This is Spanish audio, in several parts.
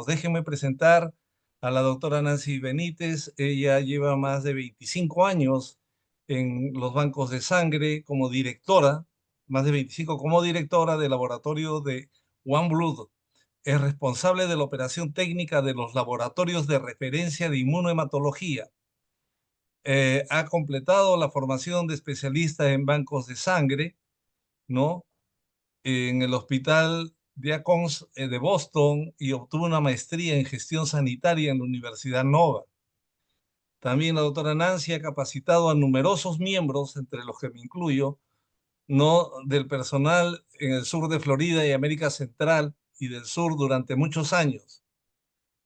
bancos. Déjenme presentar a la doctora Nancy Benítez. Ella lleva más de 25 años en los bancos de sangre como directora, más de 25 como directora del laboratorio de OneBlood. Es responsable de la operación técnica de los laboratorios de referencia de inmunohematología. Ha completado la formación de especialista en bancos de sangre, ¿no? En el Hospital Diacons de Boston, y obtuvo una maestría en gestión sanitaria en la Universidad Nova. También la doctora Nancy ha capacitado a numerosos miembros, entre los que me incluyo, ¿no?, del personal en el sur de Florida y América Central y del Sur durante muchos años.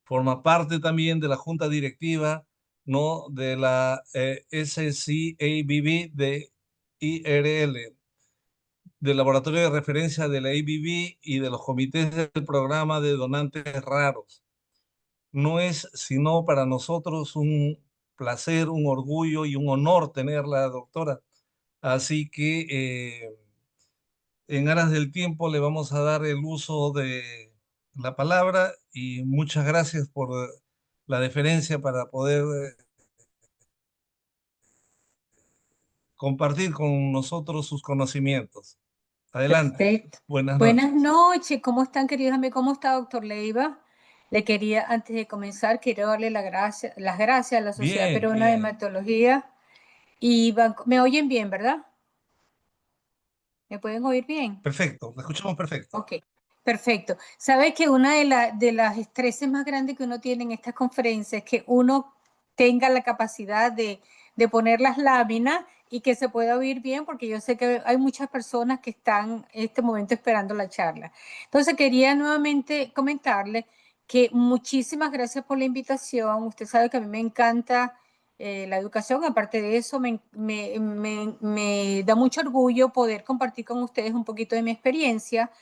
Forma parte también de la junta directiva, ¿no?, de la SCABB de IRL, del laboratorio de referencia de la ABB y de los comités del programa de donantes raros. No es sino para nosotros un placer, un orgullo y un honor tenerla, doctora. Así que en aras del tiempo le vamos a dar el uso de la palabra y muchas gracias por la deferencia para poder compartir con nosotros sus conocimientos. Adelante. Perfecto. Buenas Buenas noches. noches. ¿Cómo están, queridos amigos? ¿Cómo está, doctor Leiva? Le quería, antes de comenzar, quiero darle las gracias a la Sociedad Bien, Peruana de bien. Hematología y ¿me oyen bien, verdad? ¿Me pueden oír bien? Perfecto, lo escuchamos perfecto. Ok, perfecto. Sabe que una de las estreses más grandes que uno tiene en estas conferencias es que uno tenga la capacidad de poner las láminas y que se pueda oír bien, porque yo sé que hay muchas personas que están en este momento esperando la charla. Entonces quería nuevamente comentarle que muchísimas gracias por la invitación. Usted sabe que a mí me encanta la educación. Aparte de eso, me da mucho orgullo poder compartir con ustedes un poquito de mi experiencia.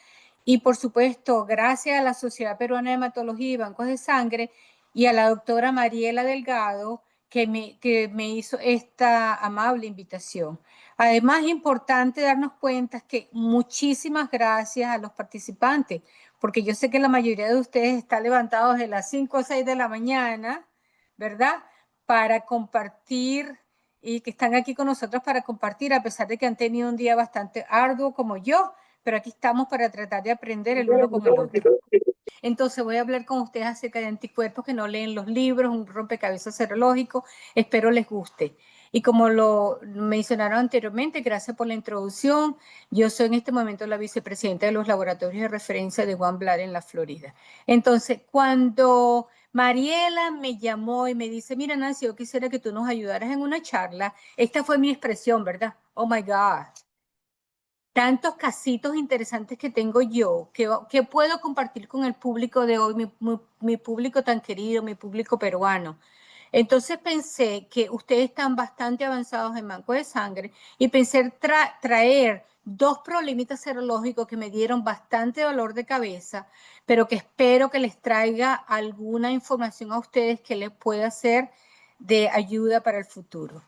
Y por supuesto, gracias a la Sociedad Peruana de Hematología y Bancos de Sangre y a la doctora Mariela Delgado que me hizo esta amable invitación. Además, es importante darnos cuenta que muchísimas gracias a los participantes, porque yo sé que la mayoría de ustedes está levantados de las 5 o 6 de la mañana, ¿verdad? Para compartir y que están aquí con nosotros para compartir, a pesar de que han tenido un día bastante arduo como yo, pero aquí estamos para tratar de aprender el uno con el otro. Entonces voy a hablar con ustedes acerca de anticuerpos que no leen los libros, un rompecabezas serológico, espero les guste. Y como lo mencionaron anteriormente, gracias por la introducción, yo soy en este momento la vicepresidenta de los laboratorios de referencia de OneBlood en la Florida. Entonces, cuando Mariela me llamó y me dice, mira Nancy, yo quisiera que tú nos ayudaras en una charla, esta fue mi expresión, ¿verdad? Oh my God. Tantos casitos interesantes que tengo yo, que puedo compartir con el público de hoy, mi público tan querido, mi público peruano. Entonces pensé que ustedes están bastante avanzados en banco de sangre y pensé traer dos problemitas serológicos que me dieron bastante dolor de cabeza, pero que espero que les traiga alguna información a ustedes que les pueda ser de ayuda para el futuro.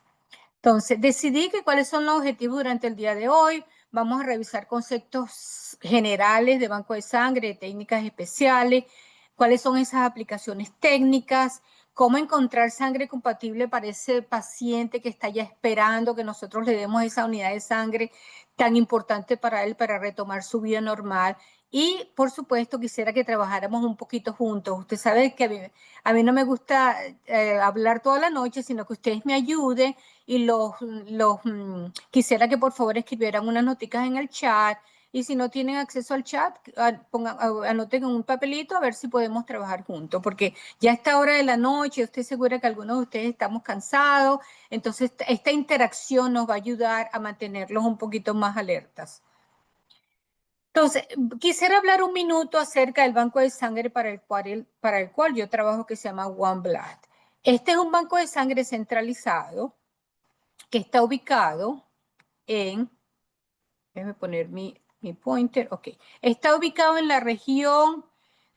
Entonces, decidí que cuáles son los objetivos durante el día de hoy. Vamos a revisar conceptos generales de banco de sangre, de técnicas especiales, cuáles son esas aplicaciones técnicas, cómo encontrar sangre compatible para ese paciente que está ya esperando que nosotros le demos esa unidad de sangre tan importante para él para retomar su vida normal. Y, por supuesto, quisiera que trabajáramos un poquito juntos. Usted sabe que a mí no me gusta hablar toda la noche, sino que ustedes me ayuden y quisiera que por favor escribieran unas noticas en el chat y si no tienen acceso al chat, anoten en un papelito a ver si podemos trabajar juntos, porque ya a esta hora de la noche, estoy segura que algunos de ustedes estamos cansados, entonces esta interacción nos va a ayudar a mantenerlos un poquito más alertas. Entonces, quisiera hablar un minuto acerca del banco de sangre para el cual yo trabajo, que se llama OneBlood. Este es un banco de sangre centralizado que está ubicado en, déjame poner mi pointer, ok, está ubicado en la región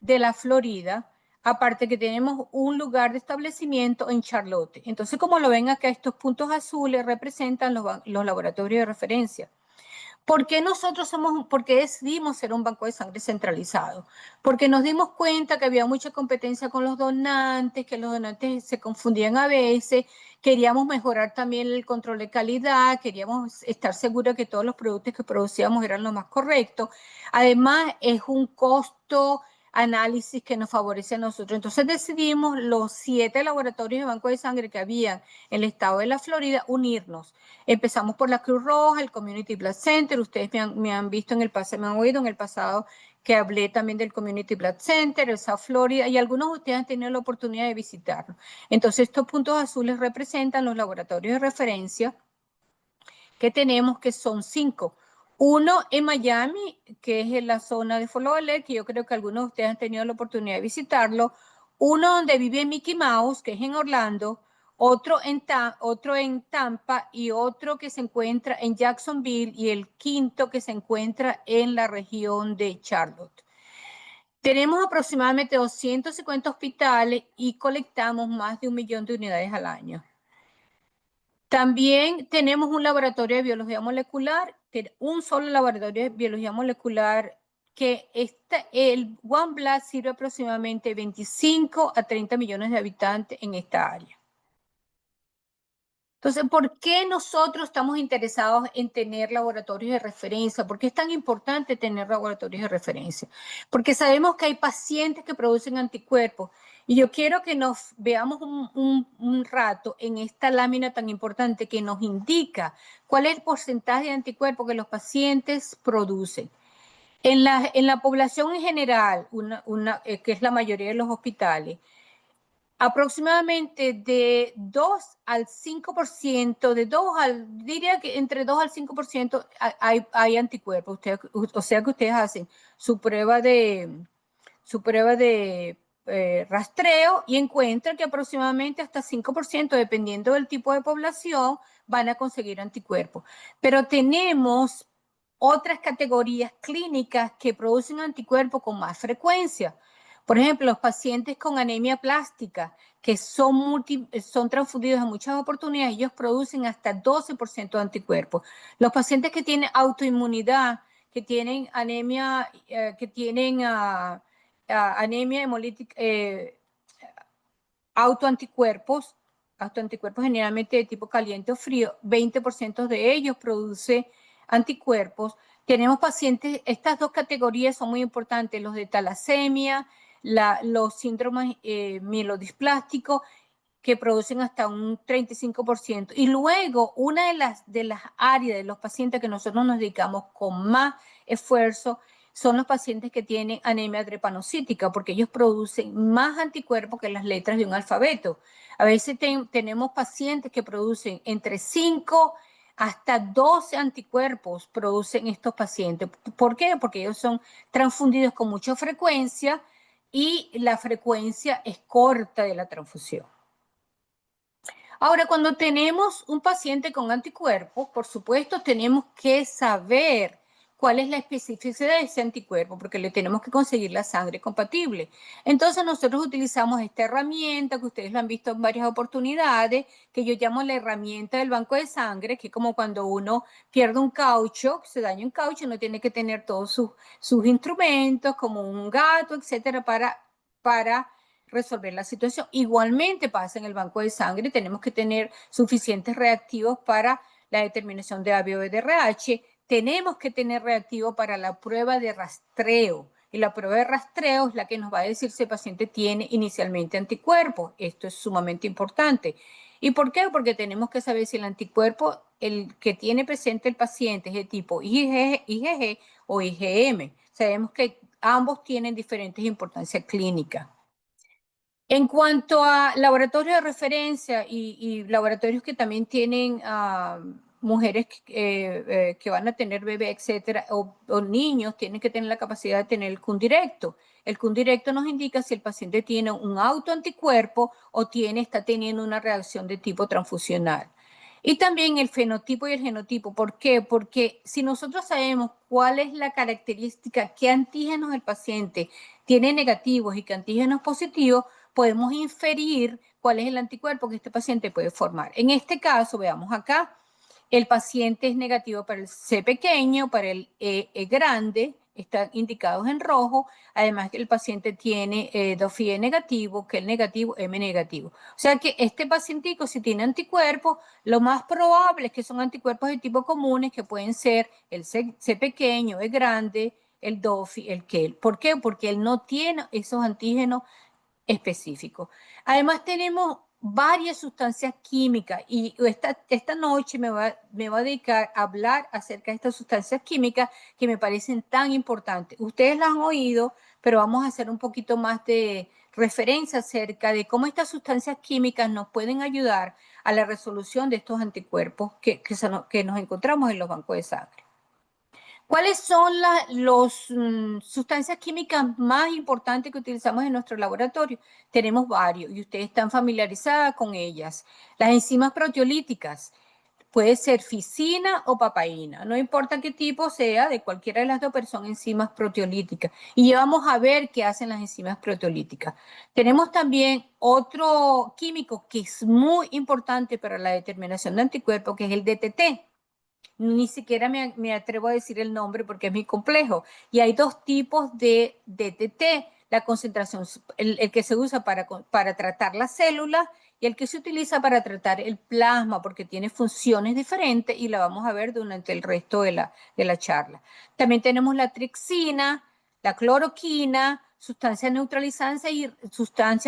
de la Florida, aparte que tenemos un lugar de establecimiento en Charlotte. Entonces, como lo ven acá, estos puntos azules representan los laboratorios de referencia. ¿Por qué por qué decidimos ser un banco de sangre centralizado? Porque nos dimos cuenta que había mucha competencia con los donantes, que los donantes se confundían a veces, queríamos mejorar también el control de calidad, queríamos estar seguros que todos los productos que producíamos eran los más correctos. Además, es un costo análisis que nos favorece a nosotros. Entonces decidimos los 7 laboratorios de banco de sangre que había en el estado de la Florida unirnos. Empezamos por la Cruz Roja, el Community Blood Center. Ustedes me han visto en el pasado, me han oído en el pasado que hablé también del Community Blood Center, el South Florida, y algunos de ustedes han tenido la oportunidad de visitarlo. Entonces, estos puntos azules representan los laboratorios de referencia que tenemos, que son 5. Uno en Miami, que es en la zona de Fort Lauderdale, que yo creo que algunos de ustedes han tenido la oportunidad de visitarlo. Uno donde vive Mickey Mouse, que es en Orlando. Otro en Tampa y otro que se encuentra en Jacksonville y el quinto que se encuentra en la región de Charlotte. Tenemos aproximadamente 250 hospitales y colectamos más de 1 millón de unidades al año. También tenemos un laboratorio de biología molecular, un solo laboratorio de biología molecular que el OneBlood sirve aproximadamente 25 a 30 millones de habitantes en esta área. Entonces, ¿por qué nosotros estamos interesados en tener laboratorios de referencia? ¿Por qué es tan importante tener laboratorios de referencia? Porque sabemos que hay pacientes que producen anticuerpos y yo quiero que nos veamos un rato en esta lámina tan importante que nos indica cuál es el porcentaje de anticuerpos que los pacientes producen. En la población en general, que es la mayoría de los hospitales, aproximadamente de 2 al 5%, diría que entre 2 al 5% hay anticuerpos. O sea que ustedes hacen su prueba de rastreo y encuentran que aproximadamente hasta 5%, dependiendo del tipo de población, van a conseguir anticuerpos. Pero tenemos otras categorías clínicas que producen anticuerpos con más frecuencia. Por ejemplo, los pacientes con anemia plástica, que son transfundidos en muchas oportunidades, ellos producen hasta 12% de anticuerpos. Los pacientes que tienen autoinmunidad, que tienen anemia, anemia hemolítica, autoanticuerpos generalmente de tipo caliente o frío, 20% de ellos produce anticuerpos. Tenemos pacientes, estas dos categorías son muy importantes, los de talasemia, los síndromes mielodisplásticos, que producen hasta un 35%. Y luego, una de las áreas de los pacientes que nosotros nos dedicamos con más esfuerzo son los pacientes que tienen anemia drepanocítica, porque ellos producen más anticuerpos que las letras de un alfabeto. A veces tenemos pacientes que producen entre 5 hasta 12 anticuerpos producen estos pacientes. ¿Por qué? Porque ellos son transfundidos con mucha frecuencia y la frecuencia es corta de la transfusión. Ahora, cuando tenemos un paciente con anticuerpos, por supuesto, tenemos que saber cuál es la especificidad de ese anticuerpo, porque le tenemos que conseguir la sangre compatible. Entonces, nosotros utilizamos esta herramienta, que ustedes la han visto en varias oportunidades, que yo llamo la herramienta del banco de sangre, que es como cuando uno pierde un caucho, se daña un caucho, uno tiene que tener todos sus instrumentos, como un gato, etcétera, para resolver la situación. Igualmente pasa en el banco de sangre, tenemos que tener suficientes reactivos para la determinación de ABO de RH, tenemos que tener reactivos para la prueba de rastreo. Y la prueba de rastreo es la que nos va a decir si el paciente tiene inicialmente anticuerpos. Esto es sumamente importante. ¿Y por qué? Porque tenemos que saber si el anticuerpo, el que tiene presente el paciente, es de tipo IgG o IgM. Sabemos que ambos tienen diferentes importancias clínicas. En cuanto a laboratorios de referencia y laboratorios que también tienen mujeres que van a tener bebé, etcétera, o niños, tienen que tener la capacidad de tener el CUN directo. El CUN directo nos indica si el paciente tiene un autoanticuerpo o está teniendo una reacción de tipo transfusional. Y también el fenotipo y el genotipo. ¿Por qué? Porque si nosotros sabemos cuál es la característica, qué antígenos el paciente tiene negativos y qué antígenos positivos, podemos inferir cuál es el anticuerpo que este paciente puede formar. En este caso, veamos acá, El paciente es negativo para el C pequeño, para el E grande, están indicados en rojo. Además que el paciente tiene DOFIE negativo, que el negativo, M negativo. O sea que este pacientico, si tiene anticuerpos, lo más probable es que son anticuerpos de tipo comunes, que pueden ser el C pequeño, E grande, el DOFI, el KEL. ¿Por qué? Porque él no tiene esos antígenos específico. Además tenemos varias sustancias químicas y esta noche me va a dedicar a hablar acerca de estas sustancias químicas que me parecen tan importantes. Ustedes las han oído, pero vamos a hacer un poquito más de referencia acerca de cómo estas sustancias químicas nos pueden ayudar a la resolución de estos anticuerpos que nos encontramos en los bancos de sangre. ¿Cuáles son las sustancias químicas más importantes que utilizamos en nuestro laboratorio? Tenemos varios y ustedes están familiarizadas con ellas. Las enzimas proteolíticas, puede ser ficina o papaína, no importa qué tipo sea, de cualquiera de las dos, pero son enzimas proteolíticas. Y ya vamos a ver qué hacen las enzimas proteolíticas. Tenemos también otro químico que es muy importante para la determinación de anticuerpos, que es el DTT. Ni siquiera me atrevo a decir el nombre porque es muy complejo. Y hay dos tipos de DTT, la concentración, el que se usa para tratar las células y el que se utiliza para tratar el plasma porque tiene funciones diferentes y la vamos a ver durante el resto de la charla. También tenemos la trixina, la cloroquina, sustancias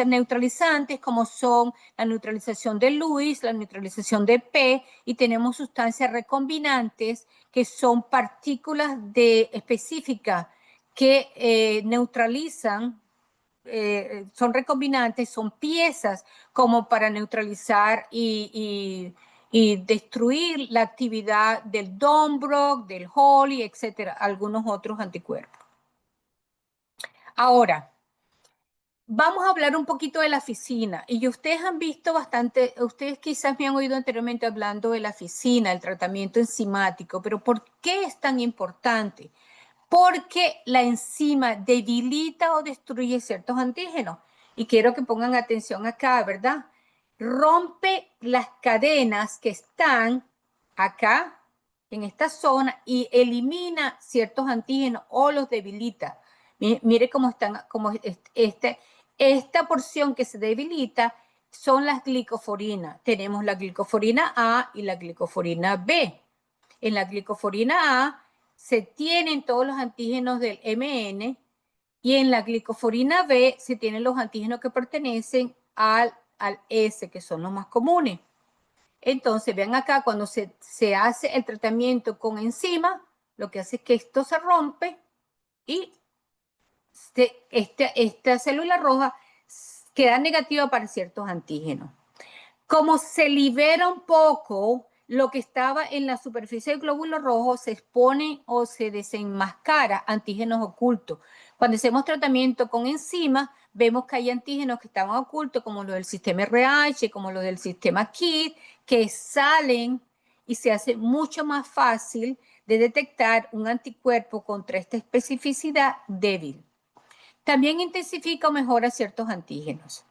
neutralizantes como son la neutralización de Lewis, la neutralización de P, y tenemos sustancias recombinantes que son partículas específicas que neutralizan, son recombinantes, son piezas como para neutralizar y destruir la actividad del Dombrot, del Holi, etcétera, algunos otros anticuerpos. Ahora, vamos a hablar un poquito de la ficina. Y ustedes han visto bastante, ustedes quizás me han oído anteriormente hablando de la ficina, el tratamiento enzimático, pero ¿por qué es tan importante? Porque la enzima debilita o destruye ciertos antígenos. Y quiero que pongan atención acá, ¿verdad? Rompe las cadenas que están acá, en esta zona, y elimina ciertos antígenos o los debilita. Mire cómo están, como esta porción que se debilita son las glicoforinas. Tenemos la glicoforina A y la glicoforina B. En la glicoforina A se tienen todos los antígenos del MN y en la glicoforina B se tienen los antígenos que pertenecen al S, que son los más comunes. Entonces, vean acá, cuando se hace el tratamiento con enzima, lo que hace es que esto se rompe y esta célula roja queda negativa para ciertos antígenos. Como se libera un poco lo que estaba en la superficie del glóbulo rojo, se expone o se desenmascara antígenos ocultos. Cuando hacemos tratamiento con enzimas, vemos que hay antígenos que estaban ocultos, como los del sistema RH, como los del sistema KIT, que salen y se hace mucho más fácil de detectar un anticuerpo contra esta especificidad débil. También intensifica o mejora ciertos antígenos.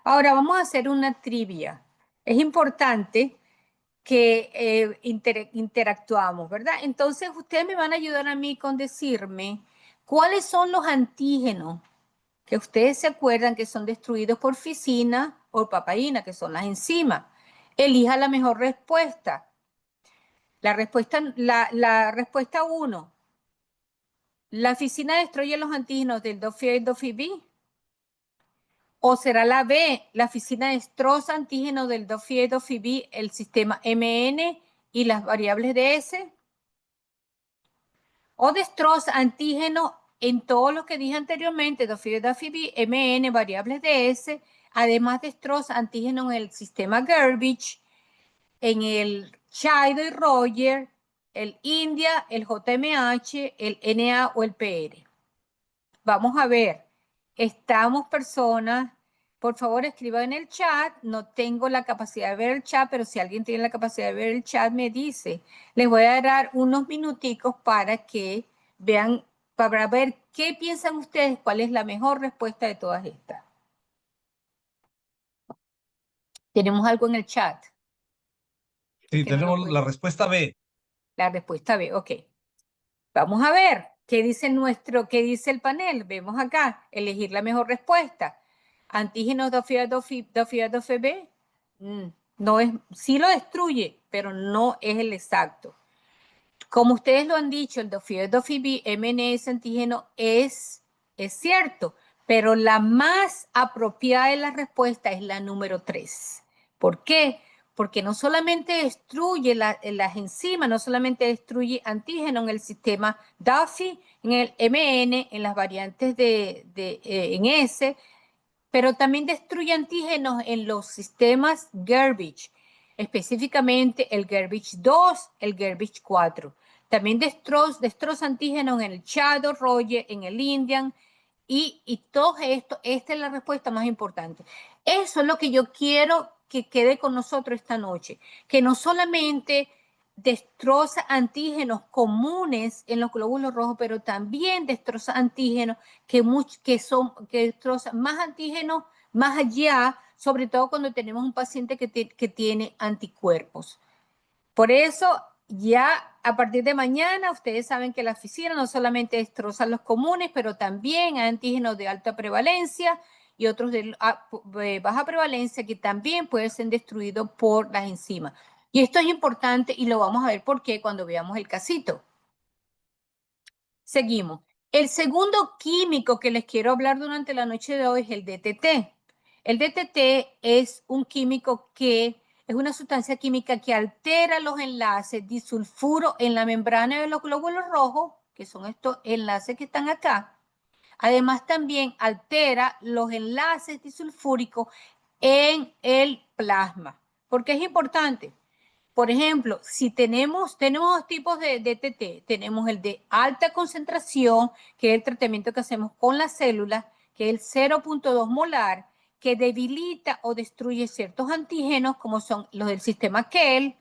Ahora vamos a hacer una trivia. Es importante que interactuamos, ¿verdad? Entonces ustedes me van a ayudar a mí con decirme cuáles son los antígenos que ustedes se acuerdan que son destruidos por ficina o papaína, que son las enzimas. Elija la mejor respuesta. La respuesta 1. ¿La ficina destruye los antígenos del DOFI y DOFI-B? ¿O será la B, la ficina destroza antígenos del DOFI y DOFI-B, el sistema MN y las variables de S? ¿O destroza antígenos en todo lo que dije anteriormente, DOFI y DOFI-B, MN, variables de S? Además destroza antígenos en el sistema Garbage, en el Chido y Roger, el India, el JMH, el NA o el PR. Vamos a ver, estamos personas, por favor escriban en el chat, no tengo la capacidad de ver el chat, pero si alguien tiene la capacidad de ver el chat me dice. Les voy a dar unos minuticos para que vean, para ver qué piensan ustedes, cuál es la mejor respuesta de todas estas. ¿Tenemos algo en el chat? Sí, que no lo tenemos la puede. respuesta B. La respuesta B, ok. Vamos a ver qué dice qué dice el panel. Vemos acá, elegir la mejor respuesta. Antígenos F-B. No es, sí lo destruye, pero no es el exacto. Como ustedes lo han dicho, el Dofi-B, MNS antígeno es cierto, pero la más apropiada de la respuesta es la número 3. ¿Por qué? Porque no solamente destruye las enzimas, no solamente destruye antígeno en el sistema Duffy, en el MN, en las variantes en S, pero también destruye antígenos en los sistemas Gerbich, específicamente el Gerbich 2, el Gerbich 4. También destroza antígenos en el Shadow, Roger, en el Indian, y todo esto, esta es la respuesta más importante. Eso es lo que yo quiero que quede con nosotros esta noche, que no solamente destroza antígenos comunes en los glóbulos rojos, pero también destroza antígenos que destrozan más antígenos más allá, sobre todo cuando tenemos un paciente que tiene anticuerpos. Por eso, ya a partir de mañana, ustedes saben que la oficina no solamente destroza los comunes, pero también hay antígenos de alta prevalencia y otros de baja prevalencia que también pueden ser destruidos por las enzimas. Y esto es importante y lo vamos a ver por qué cuando veamos el casito. Seguimos. El segundo químico que les quiero hablar durante la noche de hoy es el DTT. El DTT es un químico que es una sustancia química que altera los enlaces disulfuro en la membrana de los glóbulos rojos, que son estos enlaces que están acá. Además, también altera los enlaces disulfúricos en el plasma. ¿Por qué es importante? Por ejemplo, si tenemos dos tipos de DTT. Tenemos el de alta concentración, que es el tratamiento que hacemos con las células, que es el 0.2 molar, que debilita o destruye ciertos antígenos, como son los del sistema KEL,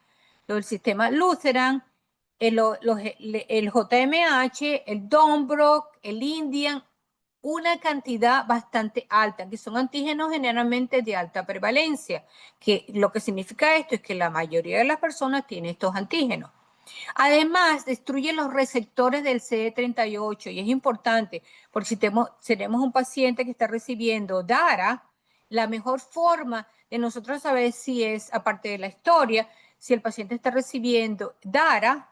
los del sistema Lutheran, el JMH, el Donbrock, el Indian, una cantidad bastante alta, que son antígenos generalmente de alta prevalencia, que lo que significa esto es que la mayoría de las personas tienen estos antígenos. Además, destruye los receptores del CD38 y es importante porque si tenemos un paciente que está recibiendo DARA, la mejor forma de nosotros saber si es, aparte de la historia, si el paciente está recibiendo DARA,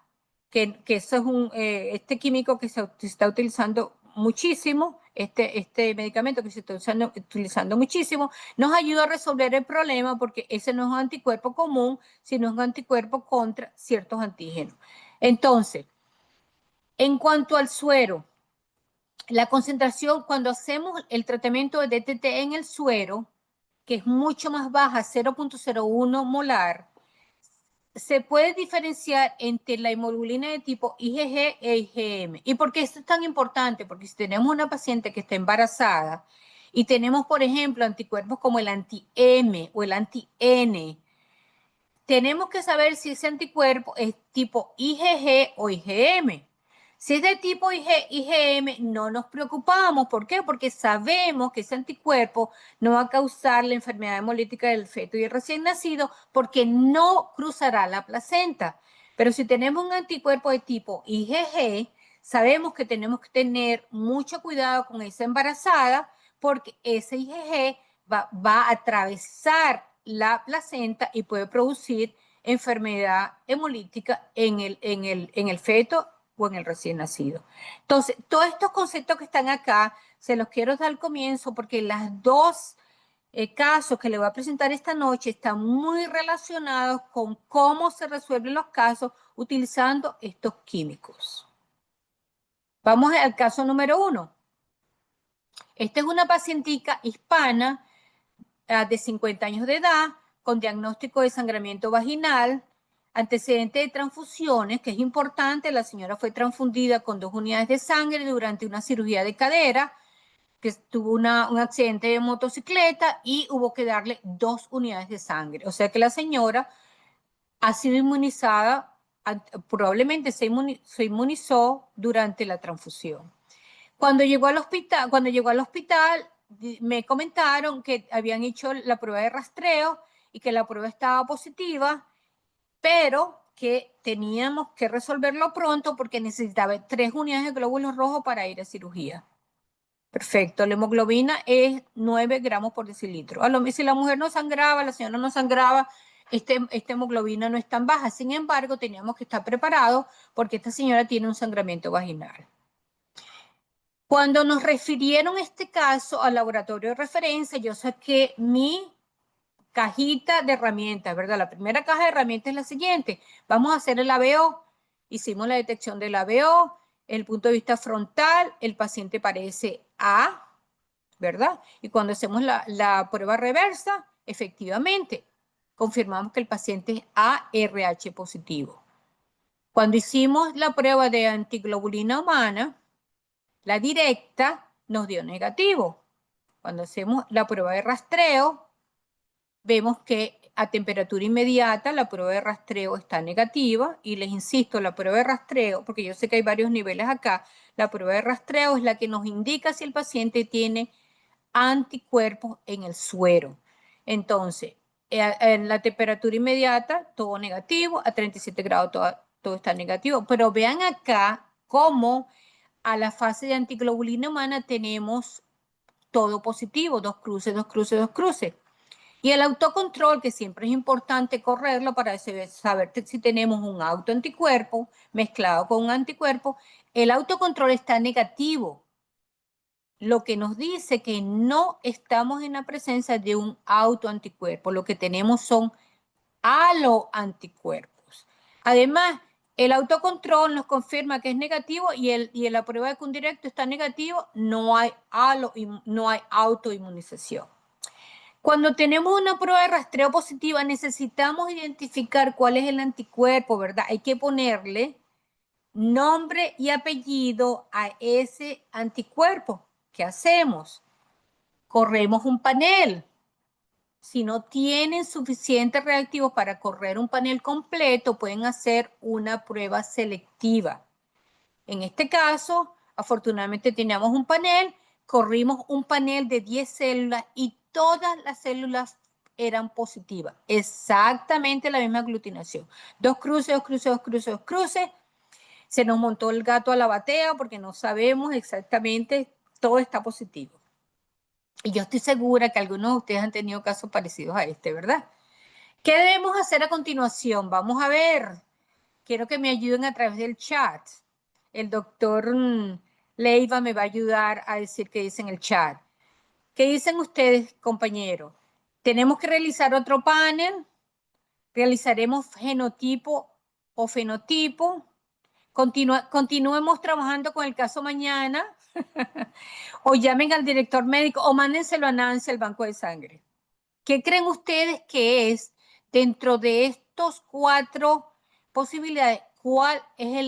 que eso es este químico que se está utilizando muchísimo, este medicamento que se está utilizando muchísimo, nos ayuda a resolver el problema porque ese no es un anticuerpo común, sino es un anticuerpo contra ciertos antígenos. Entonces, en cuanto al suero, la concentración, cuando hacemos el tratamiento de DTT en el suero, que es mucho más baja, 0.01 molar, se puede diferenciar entre la hemoglobina de tipo IgG e IgM. ¿Y por qué esto es tan importante? Porque si tenemos una paciente que está embarazada y tenemos, por ejemplo, anticuerpos como el anti-M o el anti-N, tenemos que saber si ese anticuerpo es tipo IgG o IgM. Si es de tipo IgM, no nos preocupamos. ¿Por qué? Porque sabemos que ese anticuerpo no va a causar la enfermedad hemolítica del feto y el recién nacido porque no cruzará la placenta. Pero si tenemos un anticuerpo de tipo IgG, sabemos que tenemos que tener mucho cuidado con esa embarazada porque ese IgG va a atravesar la placenta y puede producir enfermedad hemolítica en el feto o en el recién nacido. Entonces, todos estos conceptos que están acá, se los quiero dar al comienzo porque las dos casos que le voy a presentar esta noche están muy relacionados con cómo se resuelven los casos utilizando estos químicos. Vamos al caso número 1. Esta es una pacientica hispana de 50 años de edad, con diagnóstico de sangramiento vaginal, antecedente de transfusiones, que es importante, la señora fue transfundida con 2 unidades de sangre durante una cirugía de cadera, que tuvo un accidente de motocicleta y hubo que darle 2 unidades de sangre. O sea que la señora ha sido inmunizada, probablemente se inmunizó durante la transfusión. Cuando llegó al hospital, me comentaron que habían hecho la prueba de rastreo y que la prueba estaba positiva pero que teníamos que resolverlo pronto porque necesitaba 3 unidades de glóbulos rojos para ir a cirugía. Perfecto, la hemoglobina es 9 gramos por decilitro. Si la mujer no sangraba, la señora no sangraba, esta hemoglobina no es tan baja. Sin embargo, teníamos que estar preparados porque esta señora tiene un sangramiento vaginal. Cuando nos refirieron este caso al laboratorio de referencia, yo saqué mi cajita de herramientas, ¿verdad? La primera caja de herramientas es la siguiente. Vamos a hacer el ABO. Hicimos la detección del ABO. Desde el punto de vista frontal, el paciente parece A, ¿verdad? Y cuando hacemos la prueba reversa, efectivamente, confirmamos que el paciente es ARH positivo. Cuando hicimos la prueba de antiglobulina humana, la directa nos dio negativo. Cuando hacemos la prueba de rastreo, vemos que a temperatura inmediata la prueba de rastreo está negativa y les insisto, la prueba de rastreo, porque yo sé que hay varios niveles acá, la prueba de rastreo es la que nos indica si el paciente tiene anticuerpos en el suero. Entonces, en la temperatura inmediata, todo negativo, a 37 grados todo está negativo, pero vean acá cómo a la fase de antiglobulina humana tenemos todo positivo, 2 cruces, 2 cruces, 2 cruces. Y el autocontrol, que siempre es importante correrlo para saber si tenemos un autoanticuerpo mezclado con un anticuerpo, el autocontrol está negativo, lo que nos dice que no estamos en la presencia de un autoanticuerpo, lo que tenemos son haloanticuerpos. Además, el autocontrol nos confirma que es negativo y la prueba de que un directo está negativo, no hay autoinmunización. Cuando tenemos una prueba de rastreo positiva, necesitamos identificar cuál es el anticuerpo, ¿verdad? Hay que ponerle nombre y apellido a ese anticuerpo. ¿Qué hacemos? Corremos un panel. Si no tienen suficientes reactivos para correr un panel completo, pueden hacer una prueba selectiva. En este caso, afortunadamente teníamos un panel, corrimos un panel de 10 células y todas las células eran positivas. Exactamente la misma aglutinación. 2 cruces, 2 cruces, 2 cruces, 2 cruces. Se nos montó el gato a la batea porque no sabemos exactamente, todo está positivo. Y yo estoy segura que algunos de ustedes han tenido casos parecidos a este, ¿verdad? ¿Qué debemos hacer a continuación? Vamos a ver. Quiero que me ayuden a través del chat. El doctor Leiva me va a ayudar a decir qué dice en el chat. ¿Qué dicen ustedes, compañeros? Tenemos que realizar otro panel. Realizaremos genotipo o fenotipo. Continuemos trabajando con el caso mañana. O llamen al director médico o mándenselo a Nancy al banco de sangre. ¿Qué creen ustedes que es dentro de estos 4 posibilidades? ¿Cuál es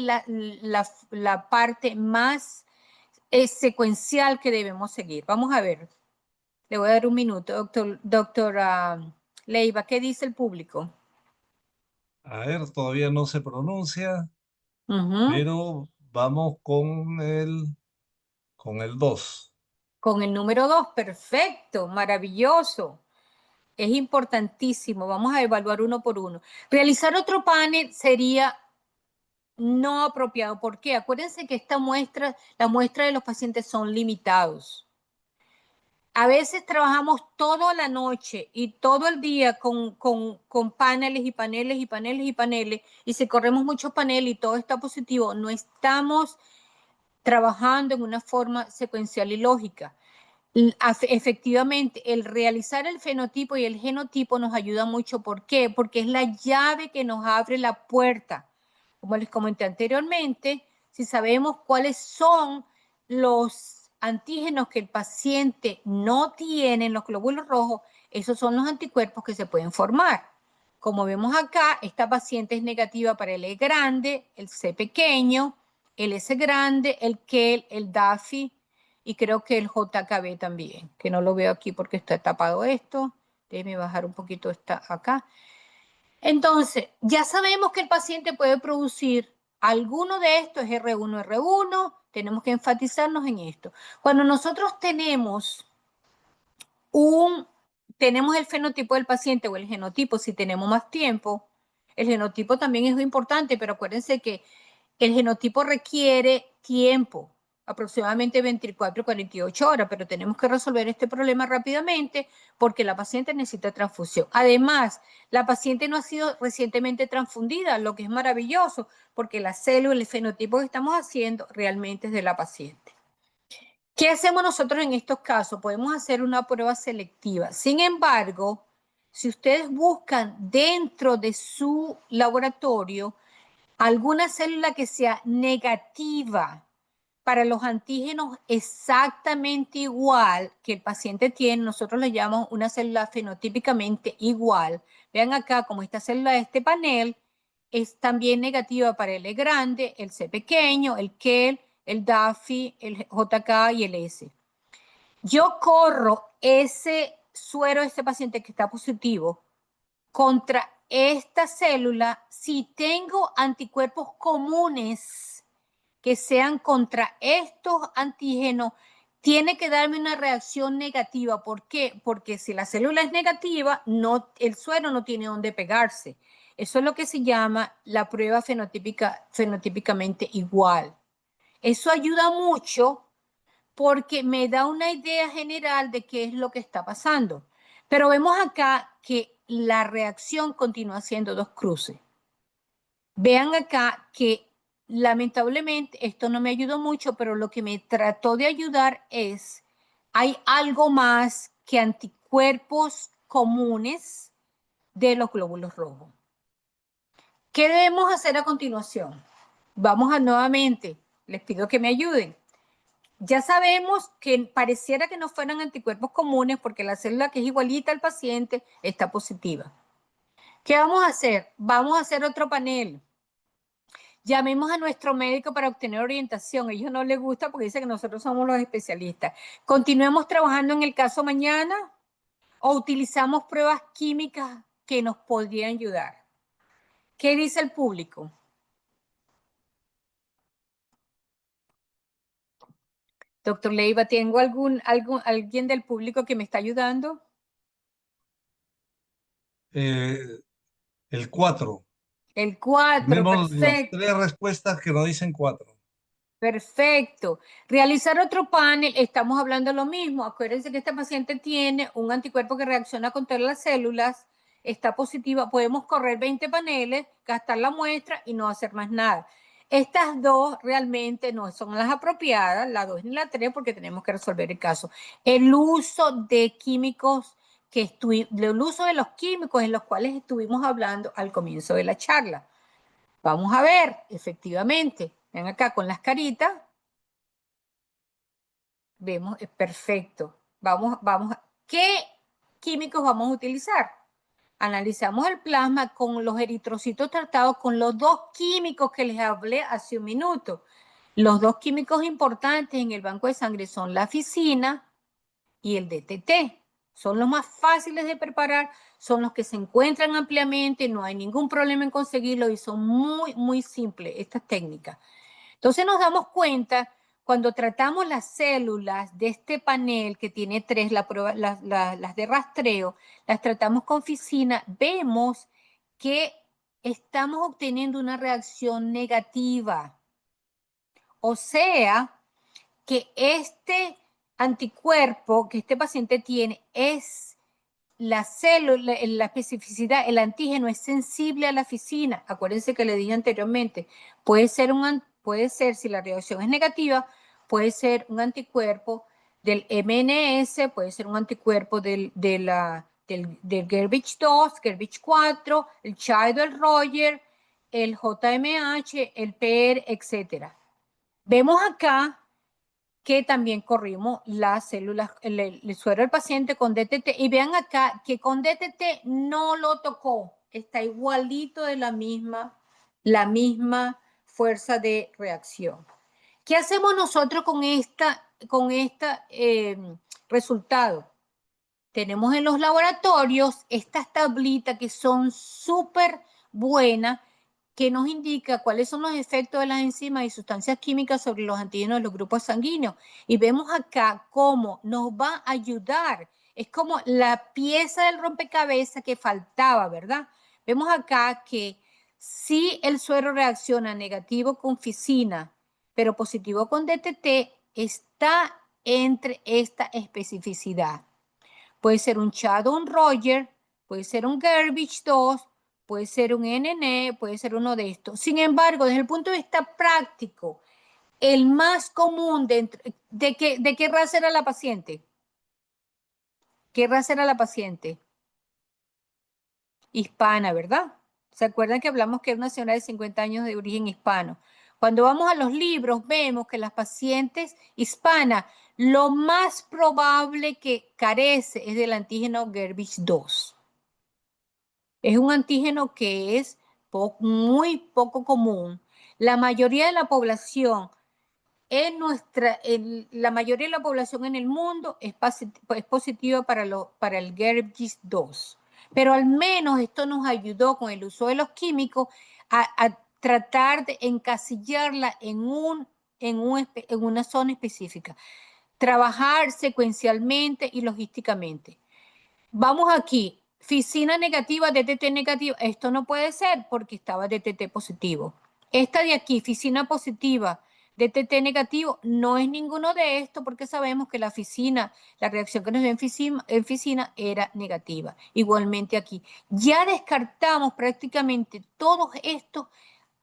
la parte más secuencial que debemos seguir? Vamos a ver. Le voy a dar un minuto, doctor Leiva. ¿Qué dice el público? A ver, todavía no se pronuncia, Ujú. pero vamos con el 2. Con el número 2, perfecto, maravilloso. Es importantísimo. Vamos a evaluar uno por uno. Realizar otro panel sería no apropiado. ¿Por qué? Acuérdense que la muestra de los pacientes son limitados. A veces trabajamos toda la noche y todo el día con paneles y paneles y paneles y paneles, y si corremos muchos paneles y todo está positivo, no estamos trabajando en una forma secuencial y lógica. Efectivamente, el realizar el fenotipo y el genotipo nos ayuda mucho. ¿Por qué? Porque es la llave que nos abre la puerta. Como les comenté anteriormente, si sabemos cuáles son los antígenos que el paciente no tiene en los glóbulos rojos, esos son los anticuerpos que se pueden formar. Como vemos acá, esta paciente es negativa para el E grande, el C pequeño, el S grande, el KEL, el DAFI, y creo que el JKB también, que no lo veo aquí porque está tapado esto. Déjeme bajar un poquito acá. Entonces, ya sabemos que el paciente puede producir alguno de estos, R1, R1, tenemos que enfatizarnos en esto. Cuando nosotros tenemos el fenotipo del paciente o el genotipo, si tenemos más tiempo, El genotipo también es muy importante, pero acuérdense que el genotipo requiere tiempo, aproximadamente 24 48 horas, pero tenemos que resolver este problema rápidamente porque la paciente necesita transfusión. Además, la paciente no ha sido recientemente transfundida, lo que es maravilloso, porque la célula, el fenotipo que estamos haciendo realmente es de la paciente. ¿Qué hacemos nosotros en estos casos? Podemos hacer una prueba selectiva. Sin embargo, si ustedes buscan dentro de su laboratorio alguna célula que sea negativa para los antígenos exactamente igual que el paciente tiene, nosotros le llamamos una célula fenotípicamente igual. Vean acá como esta célula de este panel es también negativa para el E grande, el C pequeño, el KEL, el DAFI, el JK y el S. Yo corro ese suero de este paciente que está positivo contra esta célula si tengo anticuerpos comunes que sean contra estos antígenos, tiene que darme una reacción negativa. ¿Por qué? Porque si la célula es negativa, no, el suero no tiene dónde pegarse. Eso es lo que se llama la prueba fenotípicamente igual. Eso ayuda mucho porque me da una idea general de qué es lo que está pasando. Pero vemos acá que la reacción continúa siendo dos cruces. Vean acá que lamentablemente esto no me ayudó mucho, pero lo que me trató de ayudar es, hay algo más que anticuerpos comunes de los glóbulos rojos. ¿Qué debemos hacer a continuación? Vamos a nuevamente, les pido que me ayuden. Ya sabemos que pareciera que no fueran anticuerpos comunes porque la célula que es igualita al paciente está positiva. ¿Qué vamos a hacer? Vamos a hacer otro panel. Llamemos a nuestro médico para obtener orientación. A ellos no les gusta porque dicen que nosotros somos los especialistas. ¿Continuemos trabajando en el caso mañana o utilizamos pruebas químicas que nos podrían ayudar? ¿Qué dice el público? Doctor Leiva, ¿tengo alguien del público que me está ayudando? El 4. El 4, Tenemos las perfecto. 3 respuestas que nos dicen 4. Perfecto. Realizar otro panel, estamos hablando lo mismo. Acuérdense que este paciente tiene un anticuerpo que reacciona contra las células, está positiva. Podemos correr 20 paneles, gastar la muestra y no hacer más nada. Estas dos realmente no son las apropiadas, la 2 y la 3, porque tenemos que resolver el caso. El uso de químicos el uso de los químicos en los cuales estuvimos hablando al comienzo de la charla. Vamos a ver, efectivamente. Ven acá con las caritas. Vemos, es perfecto. ¿Qué químicos vamos a utilizar? Analizamos el plasma con los eritrocitos tratados con los dos químicos que les hablé hace un minuto. Los dos químicos importantes en el banco de sangre son la ficina y el DTT. Son los más fáciles de preparar, son los que se encuentran ampliamente, no hay ningún problema en conseguirlo y son muy, muy simples estas técnicas. Entonces nos damos cuenta cuando tratamos las células de este panel que tiene 3, las de rastreo, las tratamos con ficina, vemos que estamos obteniendo una reacción negativa. O sea, que este anticuerpo que este paciente tiene es la célula, la especificidad, el antígeno es sensible a la ficina. Acuérdense que le dije anteriormente, puede ser, si la reacción es negativa, puede ser un anticuerpo del MNS, puede ser un anticuerpo del Gerbich 2, Gerbich 4, el Child-Roger, el JMH, el PR, etc. Vemos acá que también corrimos las células, el suero del paciente con DTT. Y vean acá que con DTT no lo tocó. Está igualito de la misma fuerza de reacción. ¿Qué hacemos nosotros con esta resultado? Tenemos en los laboratorios estas tablitas que son súper buenas, que nos indica cuáles son los efectos de las enzimas y sustancias químicas sobre los antígenos de los grupos sanguíneos. Y vemos acá cómo nos va a ayudar. Es como la pieza del rompecabezas que faltaba, ¿verdad? Vemos acá que Si el suero reacciona negativo con ficina, pero positivo con DTT, está entre esta especificidad. Puede ser un Chadon-Roger, puede ser un Gerbich 2, puede ser un NN, puede ser uno de estos. Sin embargo, desde el punto de vista práctico, el más común ¿de qué raza era la paciente? ¿Qué raza era la paciente? Hispana, ¿verdad? ¿Se acuerdan que hablamos que era una señora de 50 años de origen hispano? Cuando vamos a los libros, vemos que las pacientes hispanas, lo más probable que carece es del antígeno Gerbich 2. Es un antígeno que es muy poco común. La mayoría de la población la mayoría de la población en el mundo es positiva para el Gerbich 2. Pero al menos esto nos ayudó con el uso de los químicos a tratar de encasillarla en una zona específica. Trabajar secuencialmente y logísticamente. Vamos aquí, ficina negativa, DTT negativa. Esto no puede ser porque estaba DTT positivo. Esta de aquí, ficina positiva, DTT negativo, no es ninguno de estos porque sabemos que la reacción que nos dio en ficina era negativa. Igualmente aquí. Ya descartamos prácticamente todos estos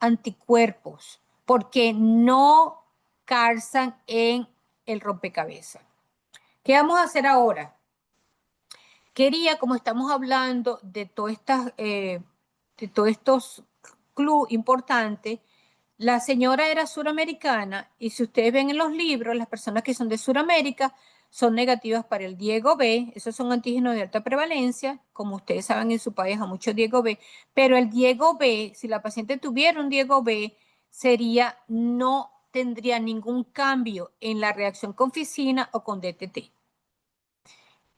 anticuerpos porque no calzan en el rompecabezas. ¿Qué vamos a hacer ahora? Quería, como estamos hablando de todos estos clubes importantes, la señora era suramericana y si ustedes ven en los libros, las personas que son de Suramérica son negativas para el Diego B, esos son antígenos de alta prevalencia, como ustedes saben en su país hay mucho Diego B, pero el Diego B, si la paciente tuviera un Diego B, no tendría ningún cambio en la reacción con ficina o con DTT.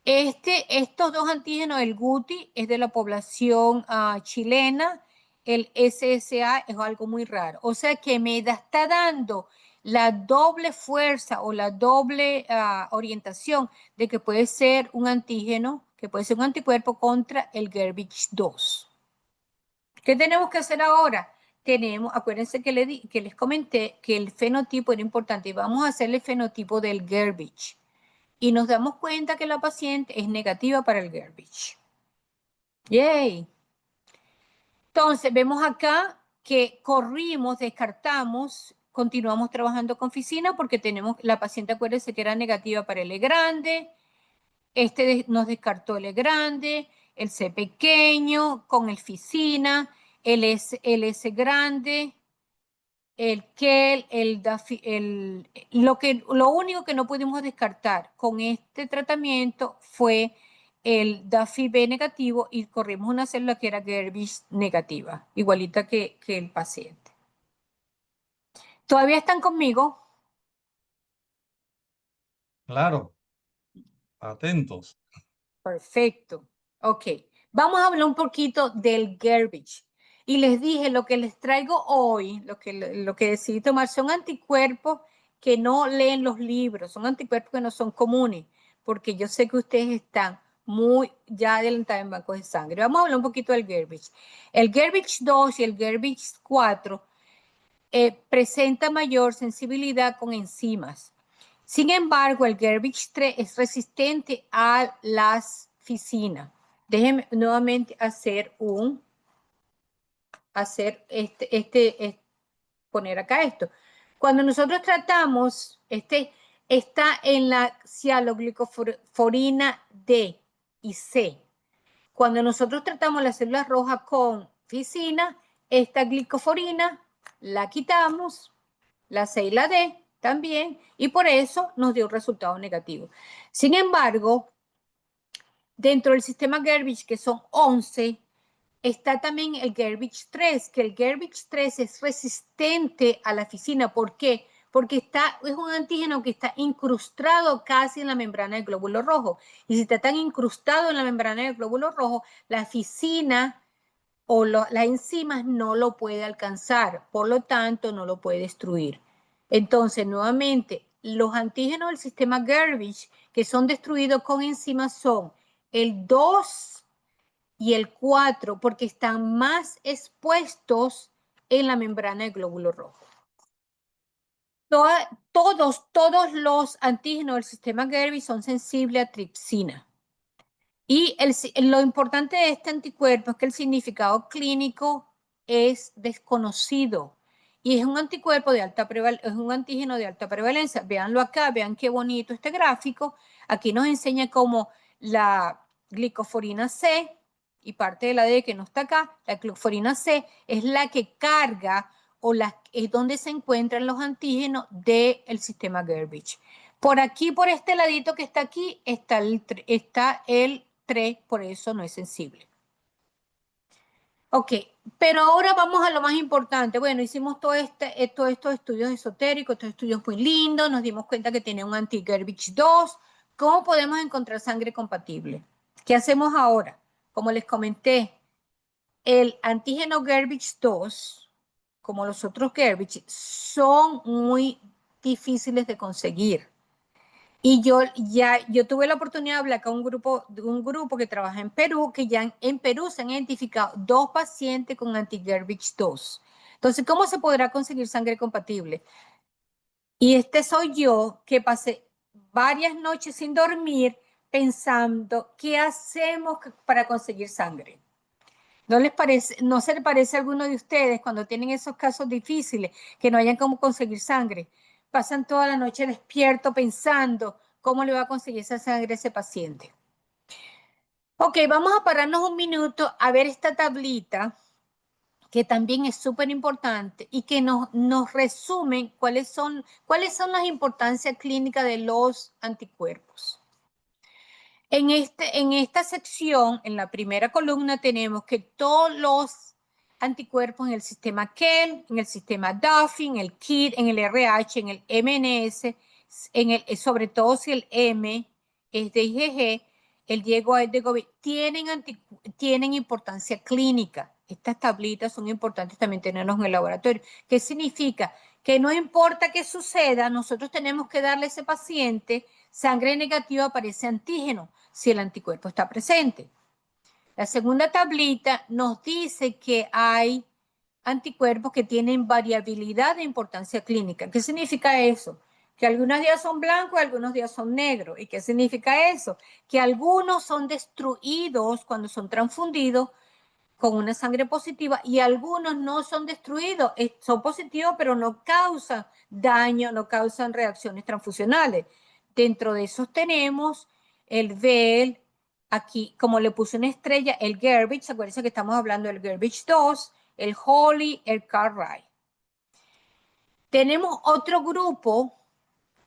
Estos dos antígenos, el GUTI es de la población chilena, el SSA es algo muy raro. O sea que me está dando la doble fuerza o la doble orientación de que puede ser un antígeno, que puede ser un anticuerpo contra el Gerbich 2. ¿Qué tenemos que hacer ahora? Acuérdense que les comenté que el fenotipo era importante y vamos a hacer el fenotipo del Gerbich. Y nos damos cuenta que la paciente es negativa para el Gerbich. ¡Yay! Entonces, vemos acá que descartamos, continuamos trabajando con ficina porque la paciente, acuérdense que era negativa para el E grande, nos descartó el E grande, el C pequeño, con el ficina, el S grande, el KEL, lo único que no pudimos descartar con este tratamiento fue el DAFI B negativo y corrimos una célula que era Gerbich negativa, igualita que el paciente. ¿Todavía están conmigo? Claro, atentos. Perfecto. Ok. Vamos a hablar un poquito del Gerbich. Y les dije, lo que les traigo hoy, lo que decidí tomar son anticuerpos que no leen los libros, son anticuerpos que no son comunes, porque yo sé que ustedes están muy ya adelantados en bancos de sangre. Vamos a hablar un poquito del Gerbich. El Gerbich 2 y el Gerbich 4 presenta mayor sensibilidad con enzimas. Sin embargo, el Gerbich 3 es resistente a las ficinas. Déjenme nuevamente poner acá esto. Cuando nosotros tratamos, está en la cianoglicoforina D y C. Cuando nosotros tratamos las células rojas con ficina, esta glicoforina la quitamos, la C y la D también, y por eso nos dio un resultado negativo. Sin embargo, dentro del sistema Gerbich, que son 11, está también el Gerbich 3, que el Gerbich 3 es resistente a la ficina. ¿Por qué? Porque es un antígeno que está incrustado casi en la membrana del glóbulo rojo. Y si está tan incrustado en la membrana del glóbulo rojo, la ficina o las enzimas no lo puede alcanzar, por lo tanto no lo puede destruir. Entonces, nuevamente, los antígenos del sistema Gerbich que son destruidos con enzimas son el 2, y el 4 porque están más expuestos en la membrana del glóbulo rojo. Todos los antígenos del sistema Gerby son sensibles a tripsina. Y lo importante de este anticuerpo es que el significado clínico es desconocido. Y es un anticuerpo de alta prevalencia, es un antígeno de alta prevalencia. Véanlo acá, vean qué bonito este gráfico. Aquí nos enseña cómo la glicoforina C, y parte de la D que no está acá, la glicoforina C es la que carga es donde se encuentran los antígenos del sistema Gerby. Por aquí, por este ladito que está aquí, está el 3, por eso no es sensible. Ok, pero ahora vamos a lo más importante. Bueno, hicimos todos estos estudios esotéricos, estos estudios muy lindos, nos dimos cuenta que tiene un anti-Gerbich 2. ¿Cómo podemos encontrar sangre compatible? ¿Qué hacemos ahora? Como les comenté, el antígeno Gerbich 2, como los otros Gerbich, son muy difíciles de conseguir. Y yo tuve la oportunidad de hablar con un grupo que trabaja en Perú, que ya en Perú se han identificado 2 pacientes con anti-Gerbich 2. Entonces, ¿cómo se podrá conseguir sangre compatible? Y este soy yo, que pasé varias noches sin dormir pensando, ¿qué hacemos para conseguir sangre? ¿No les parece, no se les parece a alguno de ustedes cuando tienen esos casos difíciles, que no hayan cómo conseguir sangre? Pasan toda la noche despierto pensando cómo le va a conseguir esa sangre a ese paciente. Ok, vamos a pararnos un minuto a ver esta tablita, que también es súper importante y que nos resumen cuáles son las importancias clínicas de los anticuerpos. En esta sección, en la primera columna, tenemos que todos los anticuerpos en el sistema KEL, en el sistema Duffy, en el KIT, en el RH, en el MNS, sobre todo si el M es de IgG, el Diego es de Gobi, tienen importancia clínica. Estas tablitas son importantes también tenerlos en el laboratorio. ¿Qué significa? Que no importa qué suceda, nosotros tenemos que darle a ese paciente sangre negativa para ese antígeno, si el anticuerpo está presente. La segunda tablita nos dice que hay anticuerpos que tienen variabilidad de importancia clínica. ¿Qué significa eso? Que algunos días son blancos y algunos días son negros. ¿Y qué significa eso? Que algunos son destruidos cuando son transfundidos con una sangre positiva y algunos no son destruidos, son positivos pero no causan daño, no causan reacciones transfusionales. Dentro de esos tenemos el VEL, aquí como le puse una estrella, el Gerbich, acuérdense que estamos hablando del Gerbich 2, el Holly, el Cartwright. Tenemos otro grupo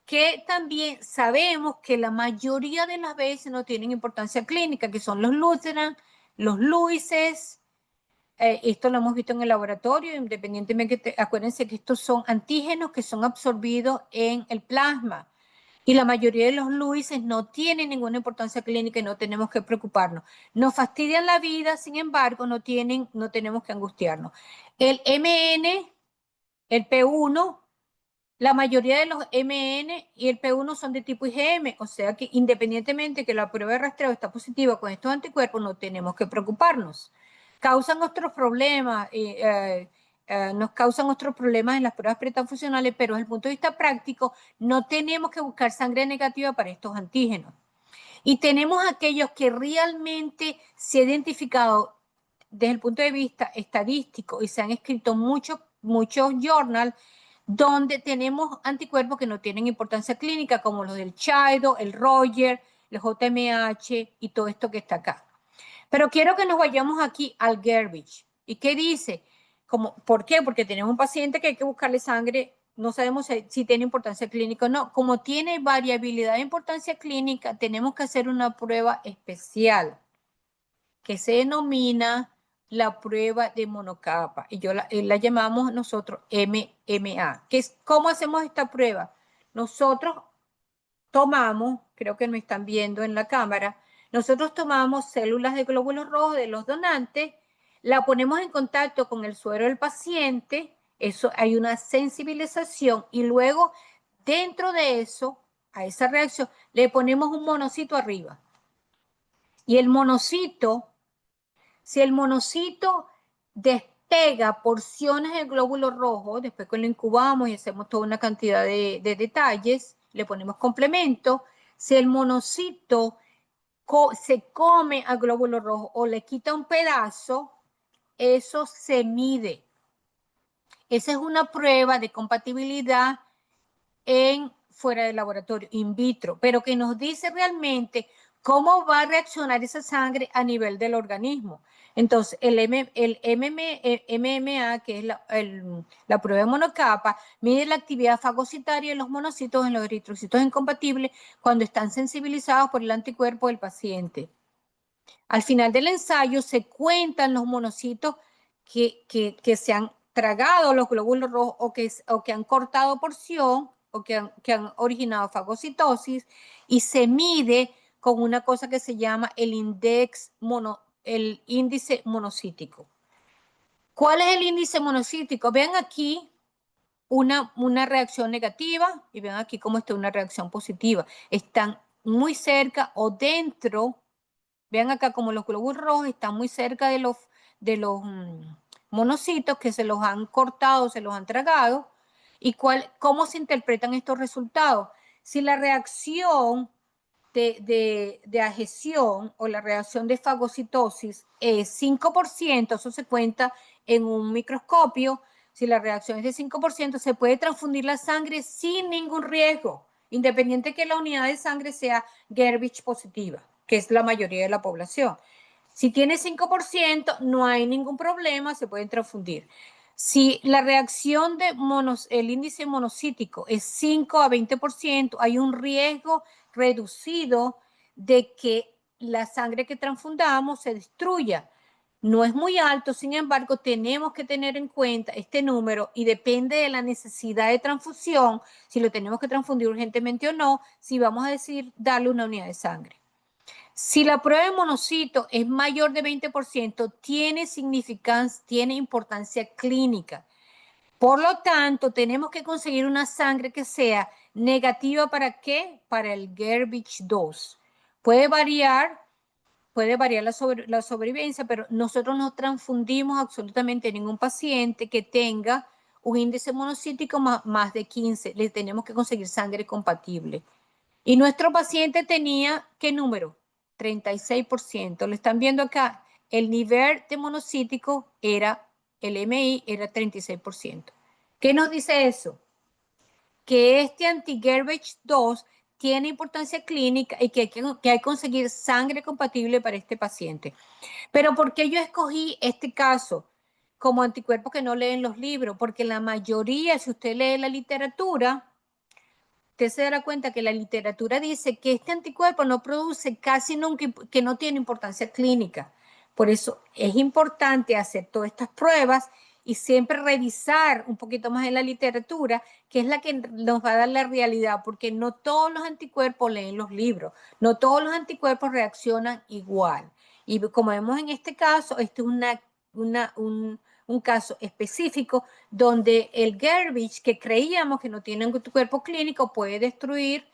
que también sabemos que la mayoría de las veces no tienen importancia clínica, que son los Lutheran, los Lewises. Esto lo hemos visto en el laboratorio, independientemente, acuérdense que estos son antígenos que son absorbidos en el plasma. Y la mayoría de los Lewises no tienen ninguna importancia clínica y no tenemos que preocuparnos. Nos fastidian la vida, sin embargo, no tenemos que angustiarnos. El MN, el P1, la mayoría de los MN y el P1 son de tipo IgM, o sea que independientemente que la prueba de rastreo está positiva con estos anticuerpos, no tenemos que preocuparnos. Causan otros problemas, nos causan otros problemas en las pruebas pretransfusionales, pero desde el punto de vista práctico, no tenemos que buscar sangre negativa para estos antígenos. Y tenemos aquellos que realmente se han identificado desde el punto de vista estadístico y se han escrito muchos journals donde tenemos anticuerpos que no tienen importancia clínica, como los del Chido, el Roger, el JMH y todo esto que está acá. Pero quiero que nos vayamos aquí al Gerbich. ¿Y qué dice? ¿Por qué? Porque tenemos un paciente que hay que buscarle sangre, no sabemos si tiene importancia clínica o no. Como tiene variabilidad de importancia clínica, tenemos que hacer una prueba especial que se denomina la prueba de monocapa y la llamamos nosotros MMA. ¿Cómo hacemos esta prueba? Nosotros tomamos, creo que me están viendo en la cámara, nosotros tomamos células de glóbulos rojos de los donantes, la ponemos en contacto con el suero del paciente, eso hay una sensibilización y luego dentro de eso, a esa reacción, le ponemos un monocito arriba. Y el monocito Si el monocito despega porciones del glóbulo rojo, después que lo incubamos y hacemos toda una cantidad de detalles, le ponemos complemento, si el monocito se come al glóbulo rojo o le quita un pedazo, eso se mide. Esa es una prueba de compatibilidad fuera del laboratorio, in vitro, pero que nos dice realmente cómo va a reaccionar esa sangre a nivel del organismo. Entonces, el MMA, que es la prueba de monocapa, mide la actividad fagocitaria de los monocitos en los eritrocitos incompatibles cuando están sensibilizados por el anticuerpo del paciente. Al final del ensayo se cuentan los monocitos que se han tragado los glóbulos rojos o que han cortado porción o que han originado fagocitosis, y se mide con una cosa que se llama el índice monocítico. ¿Cuál es el índice monocítico? Vean aquí una reacción negativa y vean aquí cómo está una reacción positiva. Están muy cerca o dentro. Vean acá como los glóbulos rojos están muy cerca de los monocitos que se los han cortado, se los han tragado. ¿Y cómo se interpretan estos resultados? Si la reacción de adhesión o la reacción de fagocitosis es 5%, eso se cuenta en un microscopio. Si la reacción es de 5%, se puede transfundir la sangre sin ningún riesgo, independiente que la unidad de sangre sea Gerbich positiva, que es la mayoría de la población. Si tiene 5%, no hay ningún problema, se pueden transfundir. Si la reacción el índice monocítico es 5 a 20%, hay un riesgo reducido de que la sangre que transfundamos se destruya. No es muy alto, sin embargo, tenemos que tener en cuenta este número y depende de la necesidad de transfusión, si lo tenemos que transfundir urgentemente o no, si vamos a decir darle una unidad de sangre. Si la prueba de monocito es mayor de 20%, tiene significancia, tiene importancia clínica. Por lo tanto, tenemos que conseguir una sangre que sea negativa. ¿Para qué? Para el Gerbich 2. Puede variar la sobrevivencia, pero nosotros no transfundimos absolutamente ningún paciente que tenga un índice monocítico más de 15. Le tenemos que conseguir sangre compatible. Y nuestro paciente tenía, ¿qué número? 36%. Lo están viendo acá. El nivel de monocítico era, el MI era 36%. ¿Qué nos dice eso? Que este anti-Gerbich 2 tiene importancia clínica y que hay que conseguir sangre compatible para este paciente. Pero ¿por qué yo escogí este caso como anticuerpos que no leen los libros? Porque la mayoría, si usted lee la literatura, usted se dará cuenta que la literatura dice que este anticuerpo no produce casi nunca, que no tiene importancia clínica. Por eso es importante hacer todas estas pruebas y siempre revisar un poquito más en la literatura, que es la que nos va a dar la realidad, porque no todos los anticuerpos leen los libros, no todos los anticuerpos reaccionan igual. Y como vemos en este caso, este es un caso específico donde el Gerbich, que creíamos que no tiene un cuerpo clínico, puede destruir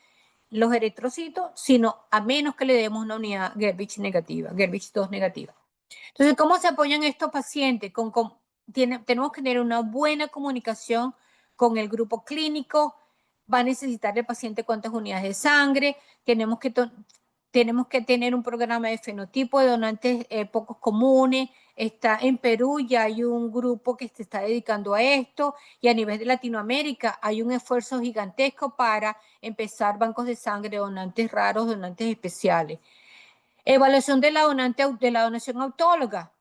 los eritrocitos, sino a menos que le demos una unidad Gerbich negativa, Gerbich 2 negativa. Entonces, ¿cómo se apoyan estos pacientes? Tenemos que tener una buena comunicación con el grupo clínico. Va a necesitar el paciente cuántas unidades de sangre. Tenemos que tener un programa de fenotipo de donantes pocos comunes. Está en Perú, ya hay un grupo que se está dedicando a esto, y a nivel de Latinoamérica hay un esfuerzo gigantesco para empezar bancos de sangre, donantes raros, donantes especiales. Evaluación de la donación autóloga.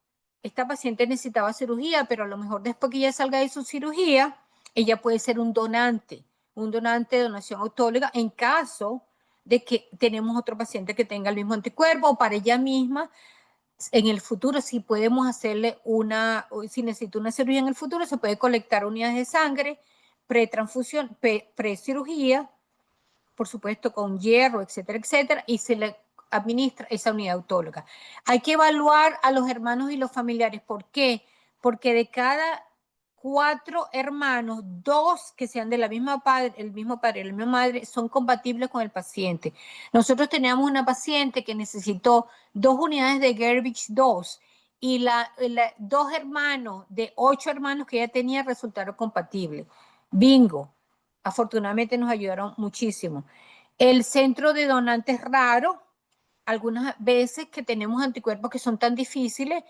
Esta paciente necesitaba cirugía, pero a lo mejor después que ella salga de su cirugía, ella puede ser un donante de donación autóloga en caso de que tenemos otro paciente que tenga el mismo anticuerpo, o para ella misma en el futuro, si podemos hacerle si necesita una cirugía en el futuro, se puede colectar unidades de sangre pre-transfusión, pre-cirugía, por supuesto con hierro, etcétera, etcétera, y se le administra esa unidad autóloga. Hay que evaluar a los hermanos y los familiares. ¿Por qué? Porque de cada 4 hermanos, 2 que sean de la misma padre, el mismo padre y la misma madre, son compatibles con el paciente. Nosotros teníamos una paciente que necesitó 2 unidades de Gerbich 2 y dos hermanos de 8 hermanos que ella tenía resultaron compatibles. Bingo. Afortunadamente nos ayudaron muchísimo. El centro de donantes raros, algunas veces que tenemos anticuerpos que son tan difíciles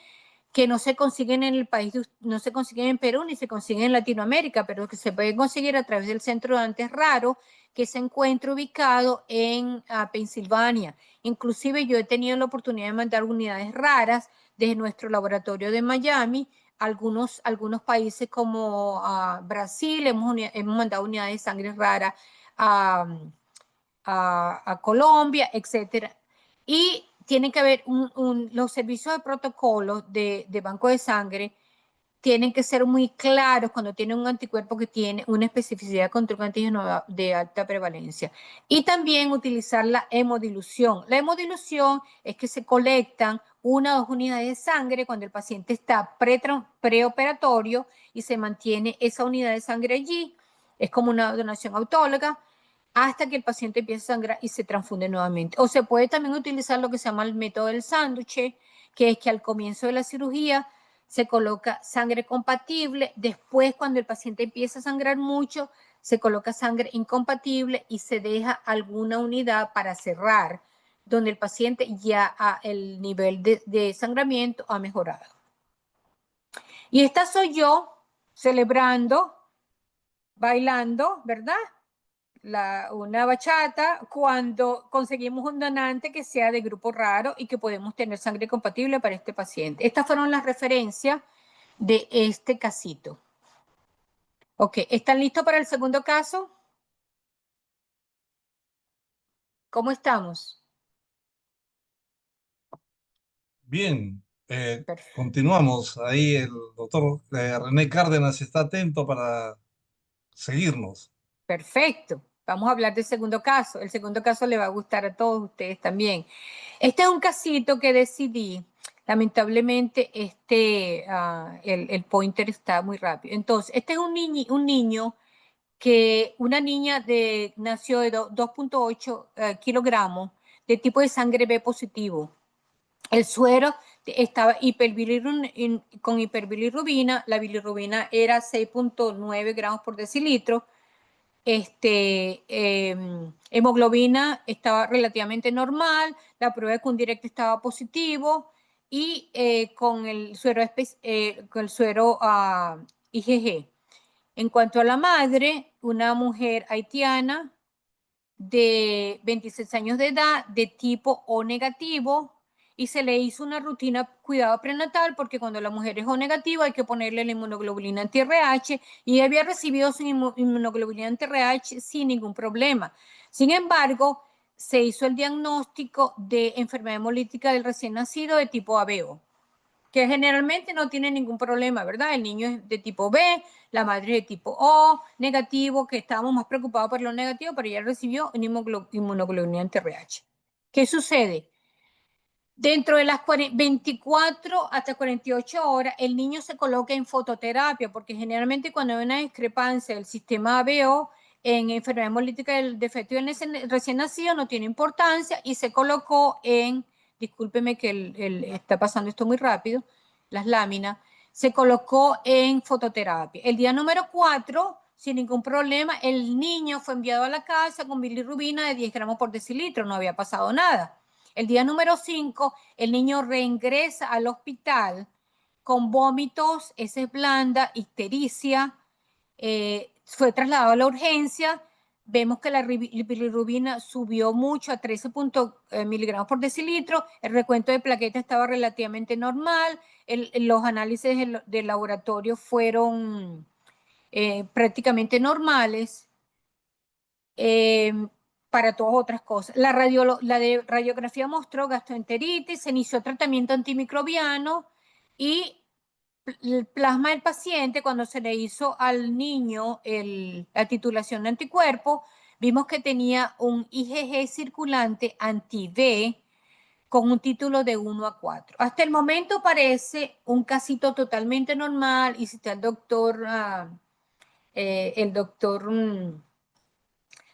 que no se consiguen en el país, no se consiguen en Perú ni se consiguen en Latinoamérica, pero que se pueden conseguir a través del Centro de Donantes Raros que se encuentra ubicado en Pensilvania. Inclusive yo he tenido la oportunidad de mandar unidades raras desde nuestro laboratorio de Miami a algunos países como Brasil, hemos mandado unidades de sangre rara a, a Colombia, etcétera. Y tiene que haber los servicios de protocolo de banco de sangre tienen que ser muy claros cuando tienen un anticuerpo que tiene una especificidad contra un antígeno de alta prevalencia. Y también utilizar la hemodilución. La hemodilución es que se colectan 1 o 2 unidades de sangre cuando el paciente está preoperatorio y se mantiene esa unidad de sangre allí. Es como una donación autóloga hasta que el paciente empiece a sangrar y se transfunde nuevamente. O se puede también utilizar lo que se llama el método del sándwich, que es que al comienzo de la cirugía se coloca sangre compatible, después cuando el paciente empieza a sangrar mucho, se coloca sangre incompatible y se deja alguna unidad para cerrar, donde el paciente ya el nivel de sangramiento ha mejorado. Y esta soy yo celebrando, bailando, ¿verdad? Una bachata cuando conseguimos un donante que sea de grupo raro y que podemos tener sangre compatible para este paciente. Estas fueron las referencias de este casito. Ok, ¿están listos para el segundo caso? ¿Cómo estamos? Bien, Perfecto. continuamos. Ahí el doctor René Cárdenas está atento para seguirnos. Perfecto. Vamos a hablar del segundo caso. El segundo caso le va a gustar a todos ustedes también. Este es un casito que decidí. Lamentablemente, el pointer está muy rápido. Entonces, este es un niño que una niña nació de 2.8 kilogramos de tipo de sangre B positivo. El suero estaba con hiperbilirrubina. La bilirrubina era 6.9 gramos por decilitro. Hemoglobina estaba relativamente normal, la prueba de Cundirect estaba positivo y con el suero IgG. En cuanto a la madre, una mujer haitiana de 26 años de edad, de tipo O negativo, y se le hizo una rutina cuidado prenatal porque cuando la mujer es O negativa hay que ponerle la inmunoglobulina anti-RH y había recibido su inmunoglobulina anti-RH sin ningún problema. Sin embargo, se hizo el diagnóstico de enfermedad hemolítica del recién nacido de tipo ABO, que generalmente no tiene ningún problema, ¿verdad? El niño es de tipo B, la madre es de tipo O, negativo, que estábamos más preocupados por lo negativo, pero ella recibió una inmunoglobulina anti-RH. ¿Qué sucede? Dentro de las 24 hasta 48 horas, el niño se coloca en fototerapia, porque generalmente cuando hay una discrepancia del sistema ABO en enfermedad hemolítica del defecto del recién nacido, no tiene importancia y se colocó discúlpeme que está pasando esto muy rápido, las láminas, se colocó en fototerapia. El día número 4, sin ningún problema, el niño fue enviado a la casa con bilirrubina de 10 gramos por decilitro, no había pasado nada. El día número 5, el niño reingresa al hospital con vómitos, heces blandas, ictericia, fue trasladado a la urgencia. Vemos que la bilirrubina subió mucho a 13 miligramos por decilitro, el recuento de plaquetas estaba relativamente normal, los análisis del laboratorio fueron prácticamente normales. Para todas otras cosas. La de radiografía mostró gastroenteritis, se inició tratamiento antimicrobiano y el plasma del paciente, cuando se le hizo al niño la titulación de anticuerpos, vimos que tenía un IgG circulante anti-B con un título de 1 a 4. Hasta el momento parece un casito totalmente normal y si está el doctor,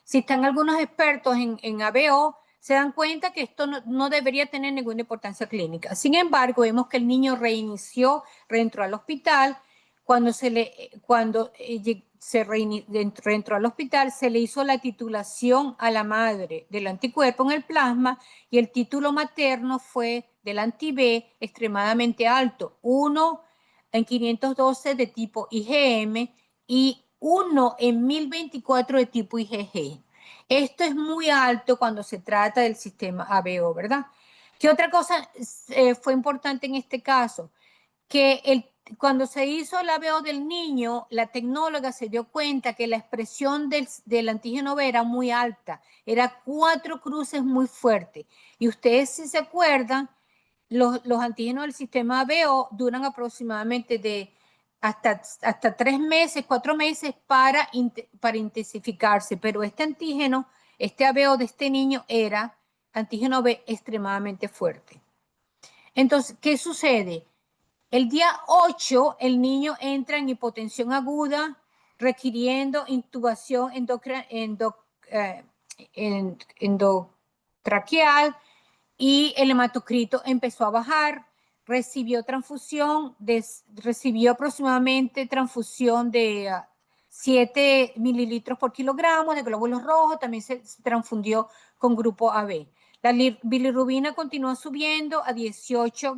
si están algunos expertos en ABO, se dan cuenta que esto no debería tener ninguna importancia clínica. Sin embargo, vemos que el niño reentró al hospital. Cuando reentró al hospital, se le hizo la titulación a la madre del anticuerpo en el plasma y el título materno fue del anti-B extremadamente alto, 1 en 512 de tipo IgM y 1 en 1024 de tipo IgG. Esto es muy alto cuando se trata del sistema ABO, ¿verdad? ¿Qué otra cosa fue importante en este caso? Que cuando se hizo el ABO del niño, la tecnóloga se dio cuenta que la expresión del antígeno B era muy alta, era 4 cruces muy fuerte. Y ustedes, si se acuerdan, los antígenos del sistema ABO duran aproximadamente de hasta 3 meses, 4 meses para intensificarse, pero este antígeno, este ABO de este niño era antígeno B extremadamente fuerte. Entonces, ¿qué sucede? El día 8, el niño entra en hipotensión aguda, requiriendo intubación endotraqueal, y el hematocrito empezó a bajar, recibió aproximadamente transfusión de 7 mililitros por kilogramo de glóbulos rojos, también se transfundió con grupo AB. La bilirrubina continuó subiendo a 18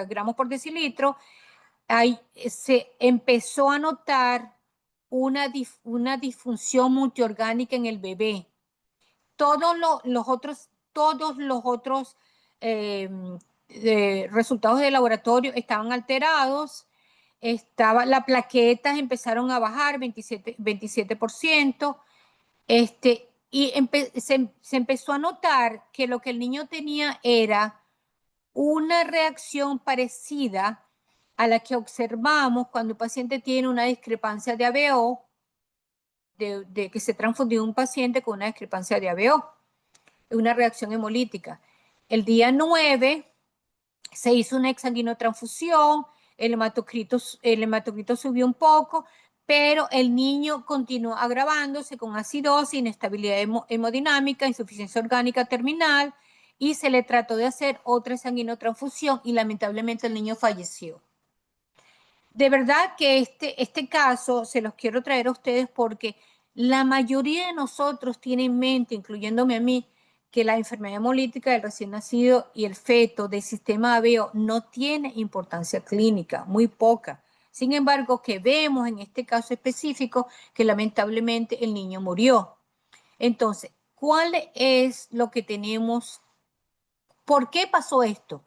gramos por decilitro. Ahí se empezó a notar una disfunción multiorgánica en el bebé. Todos los otros resultados de laboratorio estaban alterados. Las plaquetas empezaron a bajar 27%. Y se empezó a notar que lo que el niño tenía era una reacción parecida a la que observamos cuando el paciente tiene una discrepancia de ABO, de que se transfundió un paciente con una discrepancia de ABO, una reacción hemolítica. El día 9 se hizo una exsanguinotransfusión, el hematocrito subió un poco, pero el niño continuó agravándose con acidosis, inestabilidad hemodinámica, insuficiencia orgánica terminal, y se le trató de hacer otra exsanguinotransfusión y lamentablemente el niño falleció. De verdad que este caso se los quiero traer a ustedes porque la mayoría de nosotros tiene en mente, incluyéndome a mí, que la enfermedad hemolítica del recién nacido y el feto del sistema ABO no tiene importancia clínica, muy poca. Sin embargo, que vemos en este caso específico que lamentablemente el niño murió. Entonces, ¿cuál es lo que tenemos? ¿Por qué pasó esto?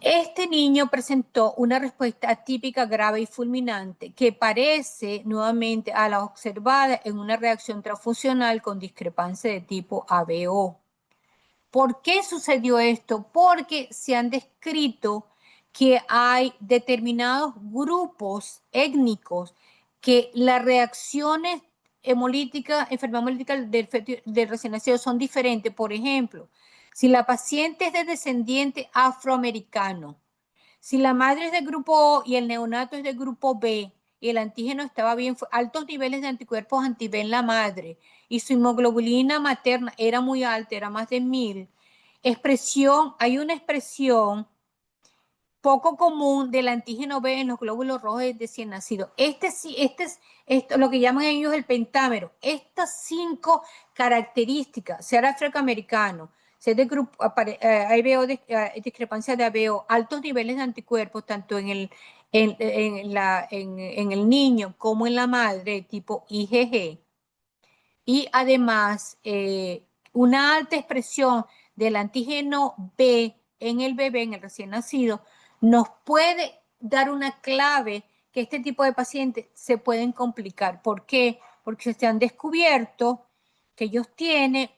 Este niño presentó una respuesta atípica grave y fulminante que parece nuevamente a la observada en una reacción transfusional con discrepancia de tipo ABO. ¿Por qué sucedió esto? Porque se han descrito que hay determinados grupos étnicos que las reacciones hemolíticas, enfermedad hemolítica del recién nacido son diferentes. Por ejemplo, si la paciente es de descendiente afroamericano, si la madre es de grupo O y el neonato es de grupo B y el antígeno estaba bien, altos niveles de anticuerpos anti-B en la madre y su hemoglobulina materna era muy alta, era más de 1000, hay una expresión poco común del antígeno B en los glóbulos rojos de recién nacido. Esto, lo que llaman ellos el pentámero. Estas 5 características, ser afroamericano, ser de grupo, discrepancia de ABO, altos niveles de anticuerpos, tanto en el niño como en la madre, tipo IgG, y además una alta expresión del antígeno B en el bebé, en el recién nacido, nos puede dar una clave que este tipo de pacientes se pueden complicar. ¿Por qué? Porque se han descubierto que ellos tienen